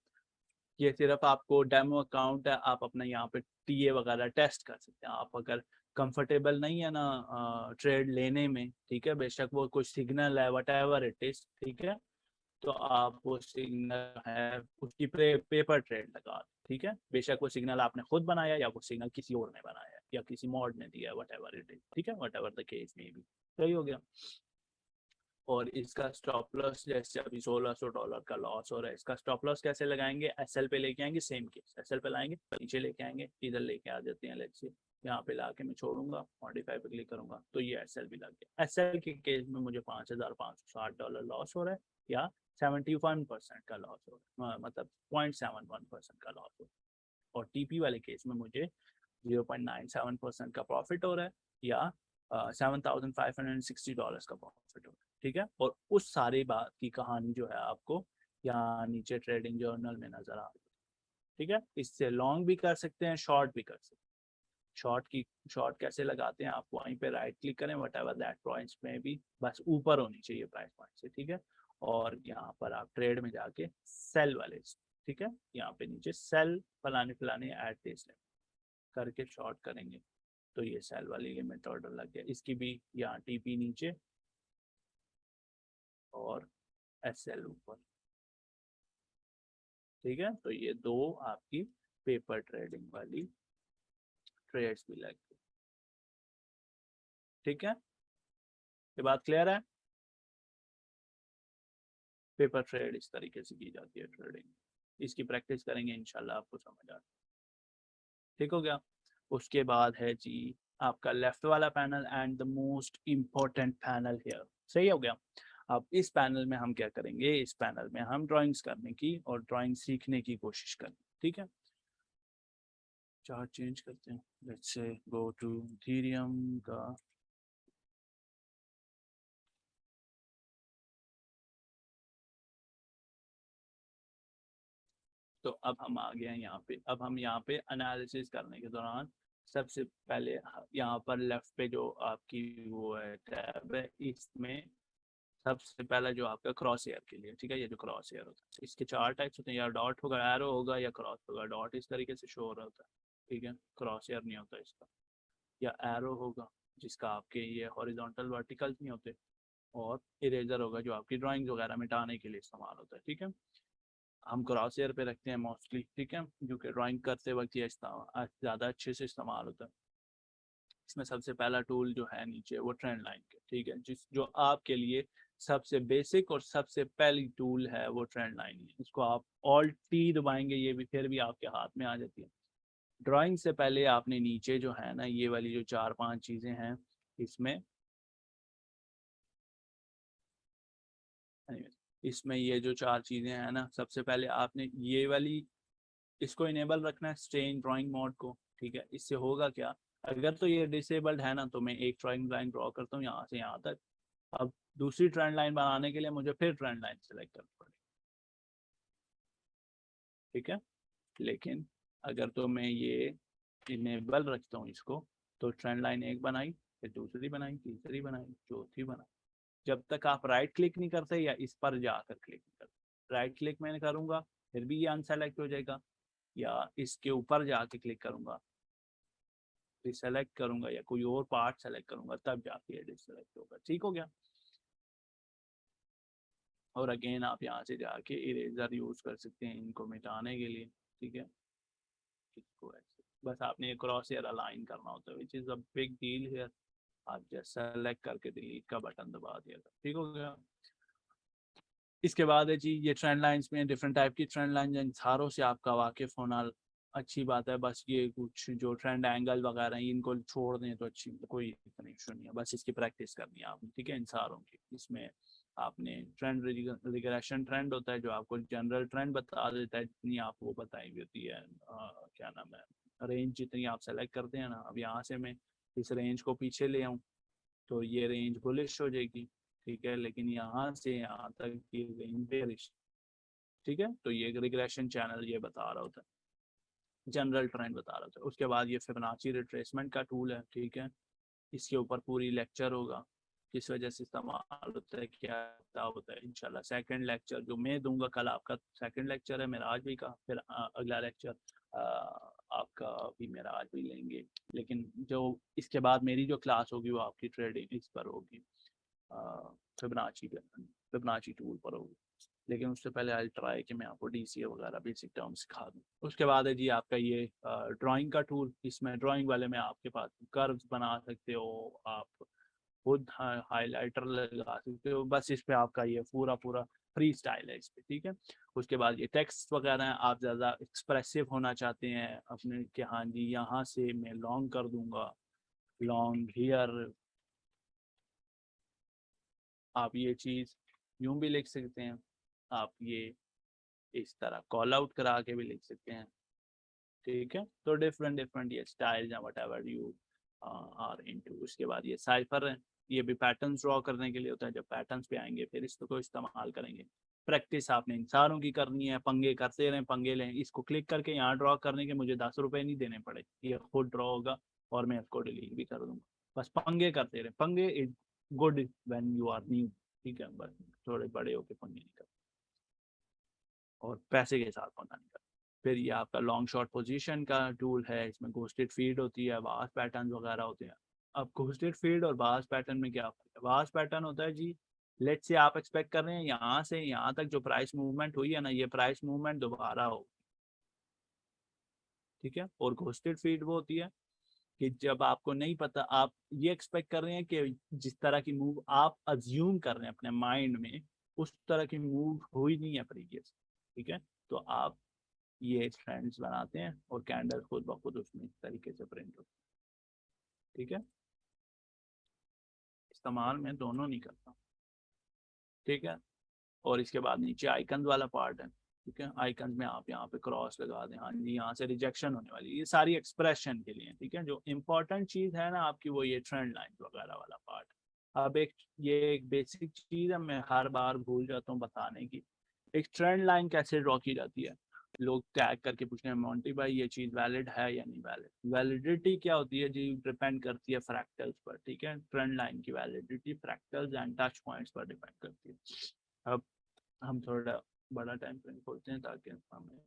ये सिर्फ आपको डेमो अकाउंट है, आप अपना यहाँ पे TA वगैरह टेस्ट कर सकते हैं। आप अगर कंफर्टेबल नहीं है ना ट्रेड लेने में, ठीक है, बेशक वो कुछ सिग्नल है वट एवर इट इज, ठीक है, तो आप वो सिग्नल है उसकी पेपर ट्रेड लगा, ठीक है। बेशक वो सिग्नल आपने खुद बनाया या वो सिग्नल किसी और ने बनाया या किसी मॉड ने दिया, वट एवर इट इज, ठीक है, वट एवर द केस में भी सही हो गया। और इसका स्टॉप लॉस जैसे अभी $1,600 का लॉस हो रहा है, इसका स्टॉप लॉस कैसे लगाएंगे, SL पे लेके आएंगे, सेम केस SL पे लाएंगे, नीचे लेके आएंगे, इधर लेके आ जाते हैं। लेट्स से यहाँ पे लाके मैं छोड़ूंगा, मॉडिफाई पे क्लिक करूंगा तो ये SL भी लग गया। SL के केस में मुझे $5,560 लॉस हो रहा है, या 71% का लॉस हो रहा है, मतलब 0.71% का लॉस हो रहा है। और टीपी वाले केस में मुझे 0.97% का प्रॉफिट हो रहा है या $7,560 का प्रॉफिट हो रहा है, ठीक है। और उस सारी बात की कहानी जो है आपको यहाँ नीचे ट्रेडिंग जर्नल में नजर आ रही है, ठीक है। इससे लॉन्ग भी कर सकते हैं, शॉर्ट भी कर सकते हैं। शॉर्ट कैसे लगाते हैं, आप वहीं पे राइट क्लिक करें, वट एवर दैट पॉइंट्स में भी बस ऊपर होनी चाहिए प्राइस पॉइंट से, ठीक है। और यहाँ पर आप ट्रेड में जाके सेल वाले, ठीक है, यहाँ पे नीचे सेल फलाने एट दिस करके शॉर्ट करेंगे तो ये सेल वाली लिमिट ऑर्डर लग गया। इसकी भी यहाँ टीपी नीचे और एसएल ऊपर, ठीक है। तो ये दो आपकी पेपर ट्रेडिंग वाली ट्रेड्स भी लग गई, ठीक है। ये बात क्लियर है। पेपर ट्रेड इस तरीके से की जाती है ट्रेडिंग, इसकी प्रैक्टिस करेंगे इंशाल्लाह आपको समझ आ, ठीक हो गया। उसके बाद है जी आपका लेफ्ट वाला panel and the most important panel here, सही हो गया। अब इस पैनल में हम क्या करेंगे, इस पैनल में हम ड्राइंग्स करने की और ड्राइंग सीखने की कोशिश करेंगे, ठीक है। चार्ट चेंज करते हैं, let's say go to Ethereum का, तो अब हम आ गए हैं यहाँ पे। अब हम यहाँ पे एनालिसिस करने के दौरान सबसे पहले यहाँ पर लेफ्ट पे जो आपकी वो है टैब है, इसमें सबसे पहला जो आपका क्रॉस एयर के लिए, ठीक है, ये जो क्रॉस एयर होता है इसके चार टाइप्स होते हैं, या डॉट होगा, एरो होगा या क्रॉस होगा। डॉट इस तरीके से शो हो रहा होता है, ठीक है, क्रॉस एयर नहीं होता इसका। या एरो होगा जिसका आपके ये हॉरिजॉन्टल वर्टिकल नहीं होते, और इरेजर होगा जो आपकी ड्राइंग वगैरह मिटाने के लिए इस्तेमाल होता है, ठीक है। हम क्रॉस एयर पे रखते हैं मोस्टली, ठीक है, जो कि ड्राइंग करते वक्त ये ज़्यादा अच्छे से इस्तेमाल होता है। इसमें सबसे पहला टूल जो है नीचे वो ट्रेंड लाइन के, ठीक है, जिस जो आपके लिए सबसे बेसिक और सबसे पहली टूल है वो ट्रेंड लाइन है। इसको आप ऑल्ट टी दबाएंगे, ये भी फिर भी आपके हाथ में आ जाती है। ड्राइंग से पहले आपने नीचे जो है ना ये वाली जो 4-5 चीज़ें हैं इसमें, इसमें ये जो 4 चीज़ें हैं ना, सबसे पहले आपने ये वाली इसको इनेबल रखना है, स्टे इन ड्राइंग मोड को, ठीक है। इससे होगा क्या, अगर तो ये डिसेबल्ड है ना तो मैं एक ट्रेंड लाइन ड्रॉ करता हूँ यहाँ से यहाँ तक। अब दूसरी ट्रेंड लाइन बनाने के लिए मुझे फिर ट्रेंड लाइन सेलेक्ट करनी पड़ेगी, ठीक है। लेकिन अगर तो मैं ये इनेबल रखता हूँ इसको, तो ट्रेंड लाइन एक बनाई, फिर दूसरी बनाई, तीसरी बनाई, चौथी बनाई, जब तक आप राइट क्लिक नहीं करते या इस पर जाकर क्लिक नहीं करते। राइट क्लिक मैंने करूँगा फिर भी ये अनसेलेक्ट हो जाएगा, या इसके ऊपर जाके क्लिक करूँगा, डिसेलेक्ट करूँगा या कोई और पार्ट सेलेक्ट करूँगा तब जाके ये डिसेलेक्ट होगा, ठीक हो गया। और अगेन आप यहाँ से जाके इरेजर यूज़ कर सकते हैं इनको मिटाने के लिए, ठीक है। इसको ऐसे बस आपने क्रॉस एयर अलाइन करना होता है, which is a big deal here. आप जैसे सेलेक्ट करके डिलीट का बटन दबा दिया था, ठीक हो गया। इसके बाद है जी ये ट्रेंड लाइंस में डिफरेंट टाइप की ट्रेंड लाइन, इन सारों से आपका वाकिफ होना अच्छी बात है। बस ये कुछ जो ट्रेंड एंगल वगैरह हैं इनको छोड़ दें तो अच्छी, कोई इतनी इशू नहीं है, बस इसकी प्रैक्टिस करनी है आपने, ठीक है, इन सारों की। इसमें आपने ट्रेंड रिग्रेशन ट्रेंड होता है जो आपको जनरल ट्रेंड बता देता है, जितनी आप वो बताई हुई होती है क्या नाम है, रेंज जितनी आप सेलेक्ट करते हैं ना। अब यहाँ से मैं इस रेंज को पीछे ले आऊँ तो ये रेंज बुलिश हो जाएगी, ठीक है, लेकिन यहाँ से यहाँ तक की रेंज बेरिश, ठीक है। तो ये रिग्रेशन चैनल ये बता रहा होता है, जनरल ट्रेंड बता रहा होता है। उसके बाद ये फिबोनाची रिट्रेसमेंट का टूल है, ठीक है, इसके ऊपर पूरी लेक्चर होगा किस वजह से इस्तेमाल होता है, क्या होता है। इंशाल्लाह सेकंड लेक्चर जो मैं दूंगा कल, आपका सेकंड लेक्चर है मेरा आज भी का, फिर अगला लेक्चर आपका भी मेरा आज भी लेंगे। लेकिन जो इसके बाद मेरी जो क्लास होगी वो आपकी ट्रेडिंग इस पर होगी, फिबोनाची टूल पर होगी। लेकिन उससे पहले आई ट्राई कि मैं आपको डीसीए वगैरह बेसिक टर्म सिखा दूँ। उसके बाद है जी आपका ये ड्राइंग का टूल। इसमें ड्राइंग वाले में आपके पास कर्व्स बना सकते हो, आप खुद हाईलाइटर लगा सकते हो, बस इस पे आपका ये पूरा पूरा फ्री स्टाइल है इस पे, ठीक है। उसके बाद ये टेक्स्ट वगैरह हैं, आप ज़्यादा एक्सप्रेसिव होना चाहते हैं अपने कि हाँ जी यहाँ से मैं लॉन्ग कर दूंगा, लॉन्ग हियर, आप ये चीज़ यूं भी लिख सकते हैं, आप ये इस तरह कॉल आउट करा के भी लिख सकते हैं, ठीक है। तो डिफरेंट डिफरेंट ये स्टाइल या whatever you are into. उसके बाद ये साइफर है, ये भी पैटर्न्स ड्रॉ करने के लिए होता है। जब पैटर्न्स पे आएंगे फिर इसको इस्तेमाल करेंगे। प्रैक्टिस आपने इन सारों की करनी है, पंगे करते रहें, पंगे लें। इसको क्लिक करके यहाँ ड्रॉ करने के मुझे 10 रुपए नहीं देने पड़े, ये खुद ड्रॉ होगा और मैं इसको डिलीट भी कर दूंगा। बस पंगे करते रहें, पंगे is good when you are new, ठीक है। बस थोड़े बड़े होके पंगे नहीं करते और पैसे के साथ पंगा नहीं करते। फिर ये आपका लॉन्ग शॉट पोजीशन का टूल है, इसमें घोस्टेड फीड होती है, वास्ट पैटर्न वगैरह होते हैं। अब घोस्टेड फीड और वास्ट पैटर्न में क्या फर्क है? वास्ट पैटर्न होता है जी, लेट से आप एक्सपेक्ट कर रहे हैं यहाँ से यहाँ तक जो प्राइस मूवमेंट हुई है ना, ये प्राइस मूवमेंट दोबारा हो, ठीक है। और घोस्टेड फीड वो होती है कि जब आपको नहीं पता, आप ये एक्सपेक्ट कर रहे हैं कि जिस तरह की मूव आप अज्यूम कर रहे हैं अपने माइंड में, उस तरह की मूव हुई नहीं है प्रीवियस, ठीक है। तो आप ये ट्रेंड्स बनाते हैं और कैंडल खुद ब खुद उसमें इस तरीके से प्रिंट होती है, ठीक है। इस्तेमाल में दोनों नहीं करता, ठीक है। और इसके बाद नीचे आइकन वाला पार्ट है, ठीक है। आइकन में आप यहाँ पे क्रॉस लगा दें, हाँ जी, यहाँ से रिजेक्शन होने वाली, ये सारी एक्सप्रेशन के लिए, ठीक है। जो इम्पोर्टेंट चीज है ना आपकी, वो ये ट्रेंड लाइन वगैरह वाला पार्ट। अब ये एक बेसिक चीज है, मैं हर बार भूल जाता हूँ बताने की। एक ट्रेंड लाइन कैसे ड्रॉ की जाती है? लोग टैग करके पूछते हैं मोंटी भाई ये चीज वैलिड है या नहीं वैलिड। वैलिडिटी क्या होती है जी? डिपेंड करती है फ्रैक्टल्स पर, ठीक है। ट्रेंड लाइन की validity fractals and touch points पर डिपेंड करती है। अब हम थोड़ा बड़ा टाइम फ्रेम खोलते हैं ताकि हमें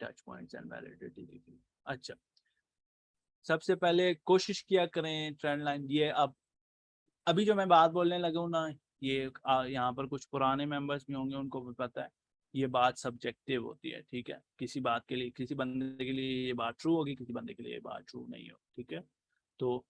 टच पॉइंट्स एंड वैलिडिटी दिखे। अच्छा, सबसे पहले कोशिश किया करें ट्रेंड लाइन ये। अब अभी जो मैं बात बोलने लगा हूँ ना, ये यहाँ पर कुछ पुराने मेंबर्स भी होंगे, उनको भी पता है ये बात सब्जेक्टिव होती है, ठीक है। किसी बात के लिए, किसी बंदे के लिए ये बात ट्रू होगी, किसी बंदे के लिए ये बात ट्रू नहीं हो, ठीक है। तो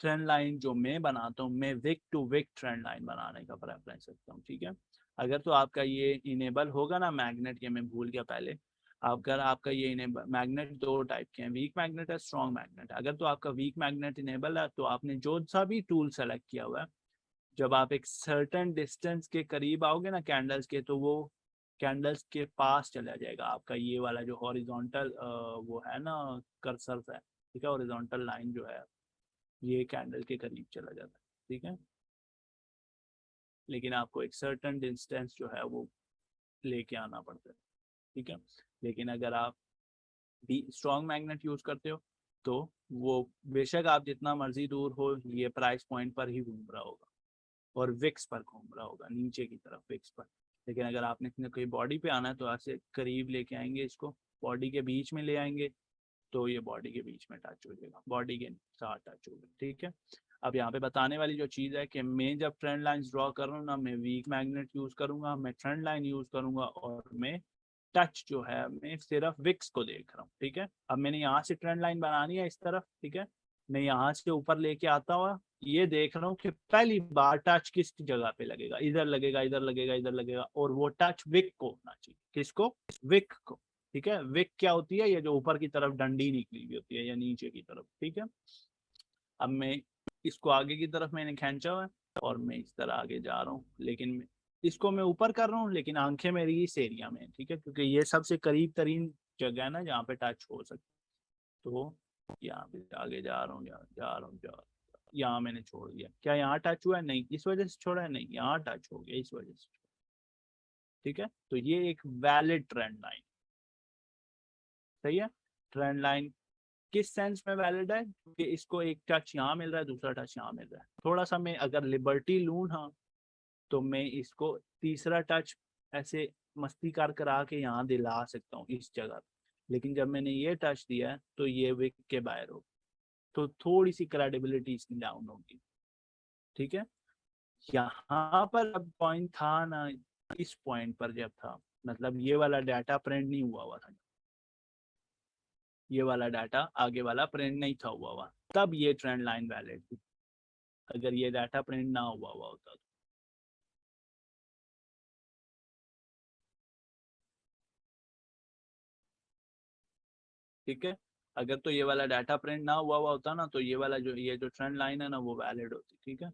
ट्रेंड लाइन जो मैं बनाता हूँ, मैं wick to wick trend line बनाने का प्रेफरेंस रखता हूँ, ठीक है। अगर तो आपका ये इनेबल होगा ना मैग्नेट के, मैं भूल गया पहले, अगर आपका ये मैग्नेट दो टाइप के हैं, वीक मैग्नेट है, स्ट्रॉन्ग मैग्नेट। अगर तो आपका वीक मैग्नेट इनेबल है तो आपने जो सा भी टूल सेलेक्ट किया हुआ है, जब आप एक सर्टेन डिस्टेंस के करीब आओगे ना कैंडल्स के, तो वो कैंडल्स के पास चला जाएगा आपका ये वाला जो हॉरिजॉन्टल वो है ना कर्सर है, ठीक है। हॉरिजॉन्टल लाइन जो है ये कैंडल के करीब चला जाता है, ठीक है। लेकिन आपको एक सर्टेन डिस्टेंस जो है वो लेके आना पड़ता है, ठीक है। लेकिन अगर आप भी स्ट्रॉन्ग मैग्नेट यूज करते हो तो वो बेशक आप जितना मर्जी दूर हो, ये प्राइस पॉइंट पर ही घूम रहा होगा और विक्स पर घूम रहा होगा, नीचे की तरफ विक्स पर। लेकिन अगर आपने कोई बॉडी पे आना है तो ऐसे करीब लेके आएंगे, इसको बॉडी के बीच में ले आएंगे, तो ये बॉडी के बीच में टच हो जाएगा, बॉडी के साथ टच होगा, ठीक है। अब यहाँ पे बताने वाली जो चीज़ है कि मैं जब ट्रेंड लाइंस ड्रॉ कर रहा हूँ ना, मैं वीक मैग्नेट यूज करूंगा, मैं ट्रेंड लाइन यूज करूंगा और मैं टच जो है मैं सिर्फ विक्स को देख रहा हूँ, ठीक है। अब मैंने यहाँ से ट्रेंड लाइन बनानी है इस तरफ, ठीक है। मैं यहाँ से ऊपर लेके आता हुआ ये देख रहा हूँ कि पहली बार टच किस जगह पे लगेगा, इधर लगेगा, इधर लगेगा, इधर लगेगा, और वो टच विक को होना चाहिए। किसको? विक को, ठीक है। विक क्या होती है? ये जो ऊपर की तरफ डंडी निकली हुई होती है या नीचे की तरफ, ठीक है। अब मैं इसको आगे की तरफ मैंने खींचा हुआ है और मैं इस तरह आगे जा रहा हूँ, लेकिन इसको मैं ऊपर कर रहा हूँ, लेकिन आंखें मेरी इस एरिया में, ठीक है, क्योंकि ये सबसे करीब तरीन जगह है ना जहाँ पे टच हो सकता। तो यहाँ पे आगे जा रहा हूँ, जा रहा हूँ, यहाँ मैंने छोड़ दिया। क्या यहाँ टच हुआ है? नहीं। इस वजह से छोड़ा है? नहीं, यहाँ टच हो गया इस वजह से, ठीक है। तो ये एक वैलिड ट्रेंड लाइन, सही है। ट्रेंड लाइन किस सेंस में वैलिड है? कि इसको एक टच यहाँ मिल रहा है, दूसरा टच यहाँ मिल रहा है। थोड़ा सा मैं अगर लिबर्टी लूँ ना, तो मैं इसको तीसरा टच ऐसे मस्ती कर करा के यहाँ दिला सकता हूँ इस जगह। लेकिन जब मैंने ये टच दिया है तो ये विक के बाहर हो, तो थोड़ी सी क्रेडिबिलिटी इसकी डाउन होगी, ठीक है। यहाँ पर अब पॉइंट था ना, इस पॉइंट पर जब था, मतलब ये वाला डाटा प्रिंट नहीं हुआ हुआ था, ये वाला डाटा आगे वाला प्रिंट नहीं था हुआ, तब ये ट्रेंड लाइन वैलिड थी। अगर ये डाटा प्रिंट ना हुआ होता तो, ठीक है। अगर तो ये वाला डाटा प्रिंट ना हुआ होता ना, तो ये जो ट्रेंड लाइन है ना वो वैलिड होती, ठीक है।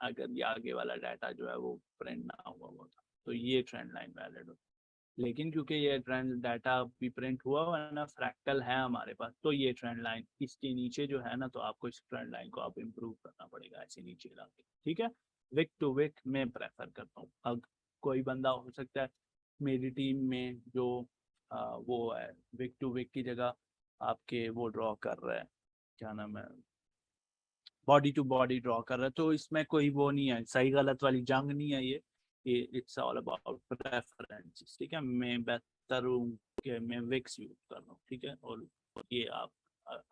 अगर ये आगे वाला डाटा जो है वो प्रिंट ना हुआ होता, तो ये ट्रेंड लाइन वैलिड होती। लेकिन क्योंकि ये ट्रेंड डाटा अभी प्रिंट हुआ हुआ है ना, फ्रैक्टल है हमारे पास, तो ये ट्रेंड लाइन इसके नीचे जो है ना, तो आपको इस ट्रेंड लाइन को आप इम्प्रूव करना पड़ेगा ऐसे नीचे लाके, ठीक है। विक टू विक मैं प्रेफर करता हूँ। अब कोई बंदा हो सकता है मेरी टीम में जो वो है विक टू विक की जगह आपके वो ड्रॉ कर रहा है, क्या नाम है, बॉडी टू बॉडी ड्रॉ कर रहा है, तो इसमें कोई वो नहीं है, सही गलत वाली जंग नहीं है ये इट्स ऑल अबाउट प्रेफरेंसेस, ठीक है। मैं बेहतर हूँ कि मैं विक्स यूज कर रहा हूँ, ठीक है, और ये आप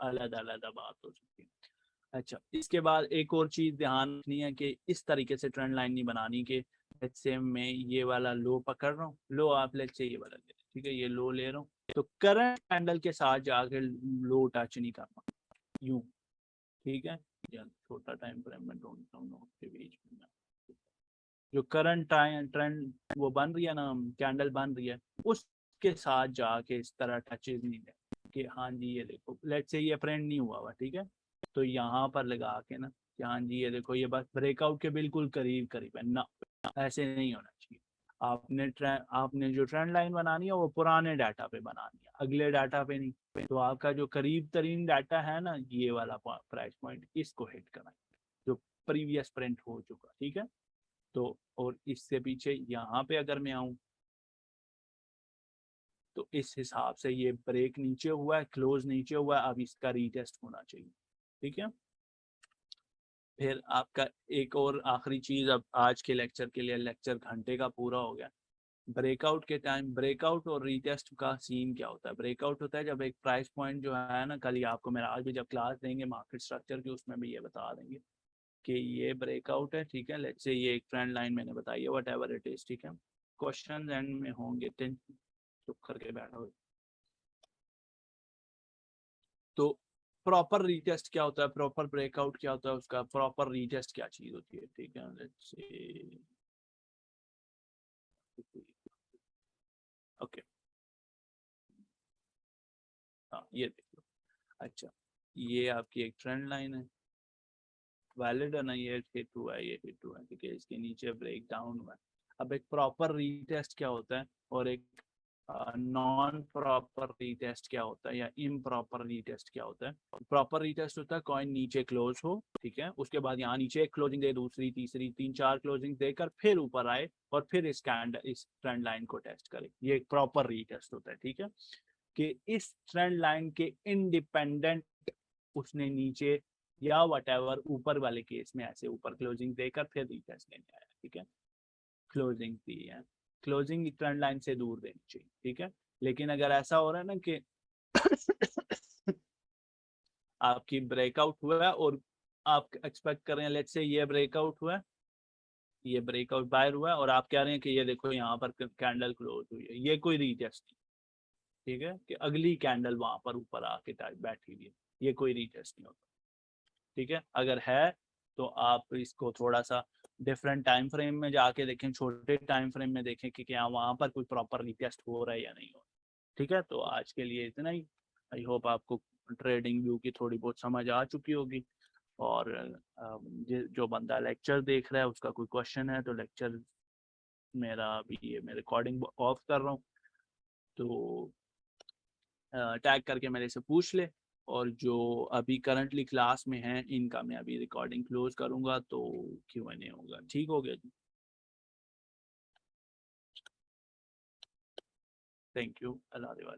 अलग अलग बात हो सकती है। अच्छा, इसके बाद एक और चीज ध्यान रखनी है कि इस तरीके से ट्रेंड लाइन नहीं बनानी कि लेट्स से मैं ये वाला लो पकड़ रहा हूँ, लो आप लेट्स से ये वाला ले, ठीक है, ये लो ले रहा हूँ, तो करंट कैंडल के साथ जाके लो टच नहीं करना, यूं, ठीक है। या छोटा टाइम फ्रेम में ढूंढता हूँ नोट के बीच में, जो करंट टाइम ट्रेंड वो बन रही है ना, कैंडल बन रही है, उसके साथ जाके इस तरह टचेज नहीं है कि हाँ जी ये देखो, लेट्स से ये प्रिंट नहीं हुआ हुआ, ठीक है, तो यहाँ पर लगा के ना कि हाँ जी ये देखो ये बस ब्रेकआउट के बिल्कुल करीब करीब है ना, ऐसे नहीं होना चाहिए। आपने जो ट्रेंड लाइन बनानी है वो पुराने डाटा पे बनानी है, अगले डाटा पे नहीं। तो आपका जो करीब तरीन डाटा है ना, ये वाला प्राइस पॉइंट, इसको हिट करना जो प्रीवियस प्रिंट हो चुका, ठीक है। तो और इससे पीछे यहाँ पे अगर मैं आऊं, तो इस हिसाब से ये ब्रेक नीचे हुआ है, क्लोज नीचे हुआ है, अब इसका रीटेस्ट होना चाहिए, ठीक है। फिर आपका एक और आखिरी चीज, अब आज के लेक्चर के लिए, लेक्चर घंटे का पूरा हो गया। ब्रेकआउट के टाइम, ब्रेकआउट और रीटेस्ट का सीन क्या होता है? ब्रेकआउट होता है जब एक प्राइस पॉइंट जो है ना, कल ही आपको मेरा आज भी जब क्लास देंगे मार्केट स्ट्रक्चर की, उसमें भी ये बता देंगे कि ये ब्रेकआउट है, ठीक है। लेट्स से ये एक ट्रेंड लाइन मैंने बताई है, वट एवर इट इज, ठीक है। क्वेश्चन एंड में होंगे, चुप करके बैठो। तो प्रॉपर रीटेस्ट क्या होता है, प्रॉपर ब्रेकआउट क्या होता है, उसका प्रॉपर रीटेस्ट क्या चीज होती है, ठीक है। लेट्स से ओके, हाँ ये देख लो। अच्छा, ये आपकी एक ट्रेंड लाइन है, वैलिड है ना, ये हिट हुआ है, ये हिट हुआ है, ठीक है, इसके नीचे ब्रेक डाउन हुआ है। अब एक प्रॉपर रीटेस्ट क्या होता है और एक नॉन प्रॉपर रीटेस्ट क्या होता है, या इम्प्रॉपर रीटेस्ट क्या होता है? प्रॉपर रीटेस्ट होता है कॉइन नीचे क्लोज हो, ठीक है, उसके बाद यहाँ नीचे एक क्लोजिंग दे, दूसरी तीसरी तीन चार क्लोजिंग देकर फिर ऊपर आए और फिर इस ट्रेंड लाइन को टेस्ट करे, ये एक प्रॉपर रीटेस्ट होता है, ठीक है। कि इस ट्रेंड लाइन के इंडिपेंडेंट उसने नीचे या वट ऊपर वाले केस में ऐसे ऊपर क्लोजिंग देकर फिर रीटेस्ट लेने आया, ठीक है। क्लोजिंग दी है, क्लोजिंग ट्रेंड लाइन से दूर देनी चाहिए, ठीक है। लेकिन अगर ऐसा हो रहा है ना कि आपकी ब्रेकआउट हुआ है और आप एक्सपेक्ट कर रहे हैं लेट्स से ये ब्रेकआउट हुआ है, ये ब्रेकआउट बायर हुआ है, और आप कह रहे हैं कि ये देखो यहाँ पर कैंडल क्लोज हुई है, ये कोई रीटेस्ट नहीं, ठीक है, कि अगली कैंडल वहां पर ऊपर आके बैठी हुई है, ये कोई रीटेस्ट नहीं होता, ठीक है। अगर है तो आप इसको थोड़ा सा डिफरेंट टाइम फ्रेम में जाके देखें, छोटे टाइम फ्रेम में देखें कि क्या वहां पर कोई प्रॉपर रीटेस्ट हो रहा है या नहीं हो रहा, ठीक है। तो आज के लिए इतना ही। आई होप आपको ट्रेडिंग व्यू की थोड़ी बहुत समझ आ चुकी होगी। और जो बंदा लेक्चर देख रहा है उसका कोई क्वेश्चन है तो लेक्चर मेरा अभी ये मैं रिकॉर्डिंग ऑफ कर रहा हूँ, तो टैग करके मेरे से पूछ ले। और जो अभी करंटली क्लास में हैं इनका मैं अभी रिकॉर्डिंग क्लोज करूँगा, तो Q&A होगा, ठीक हो गया जी। Thank you, Allah.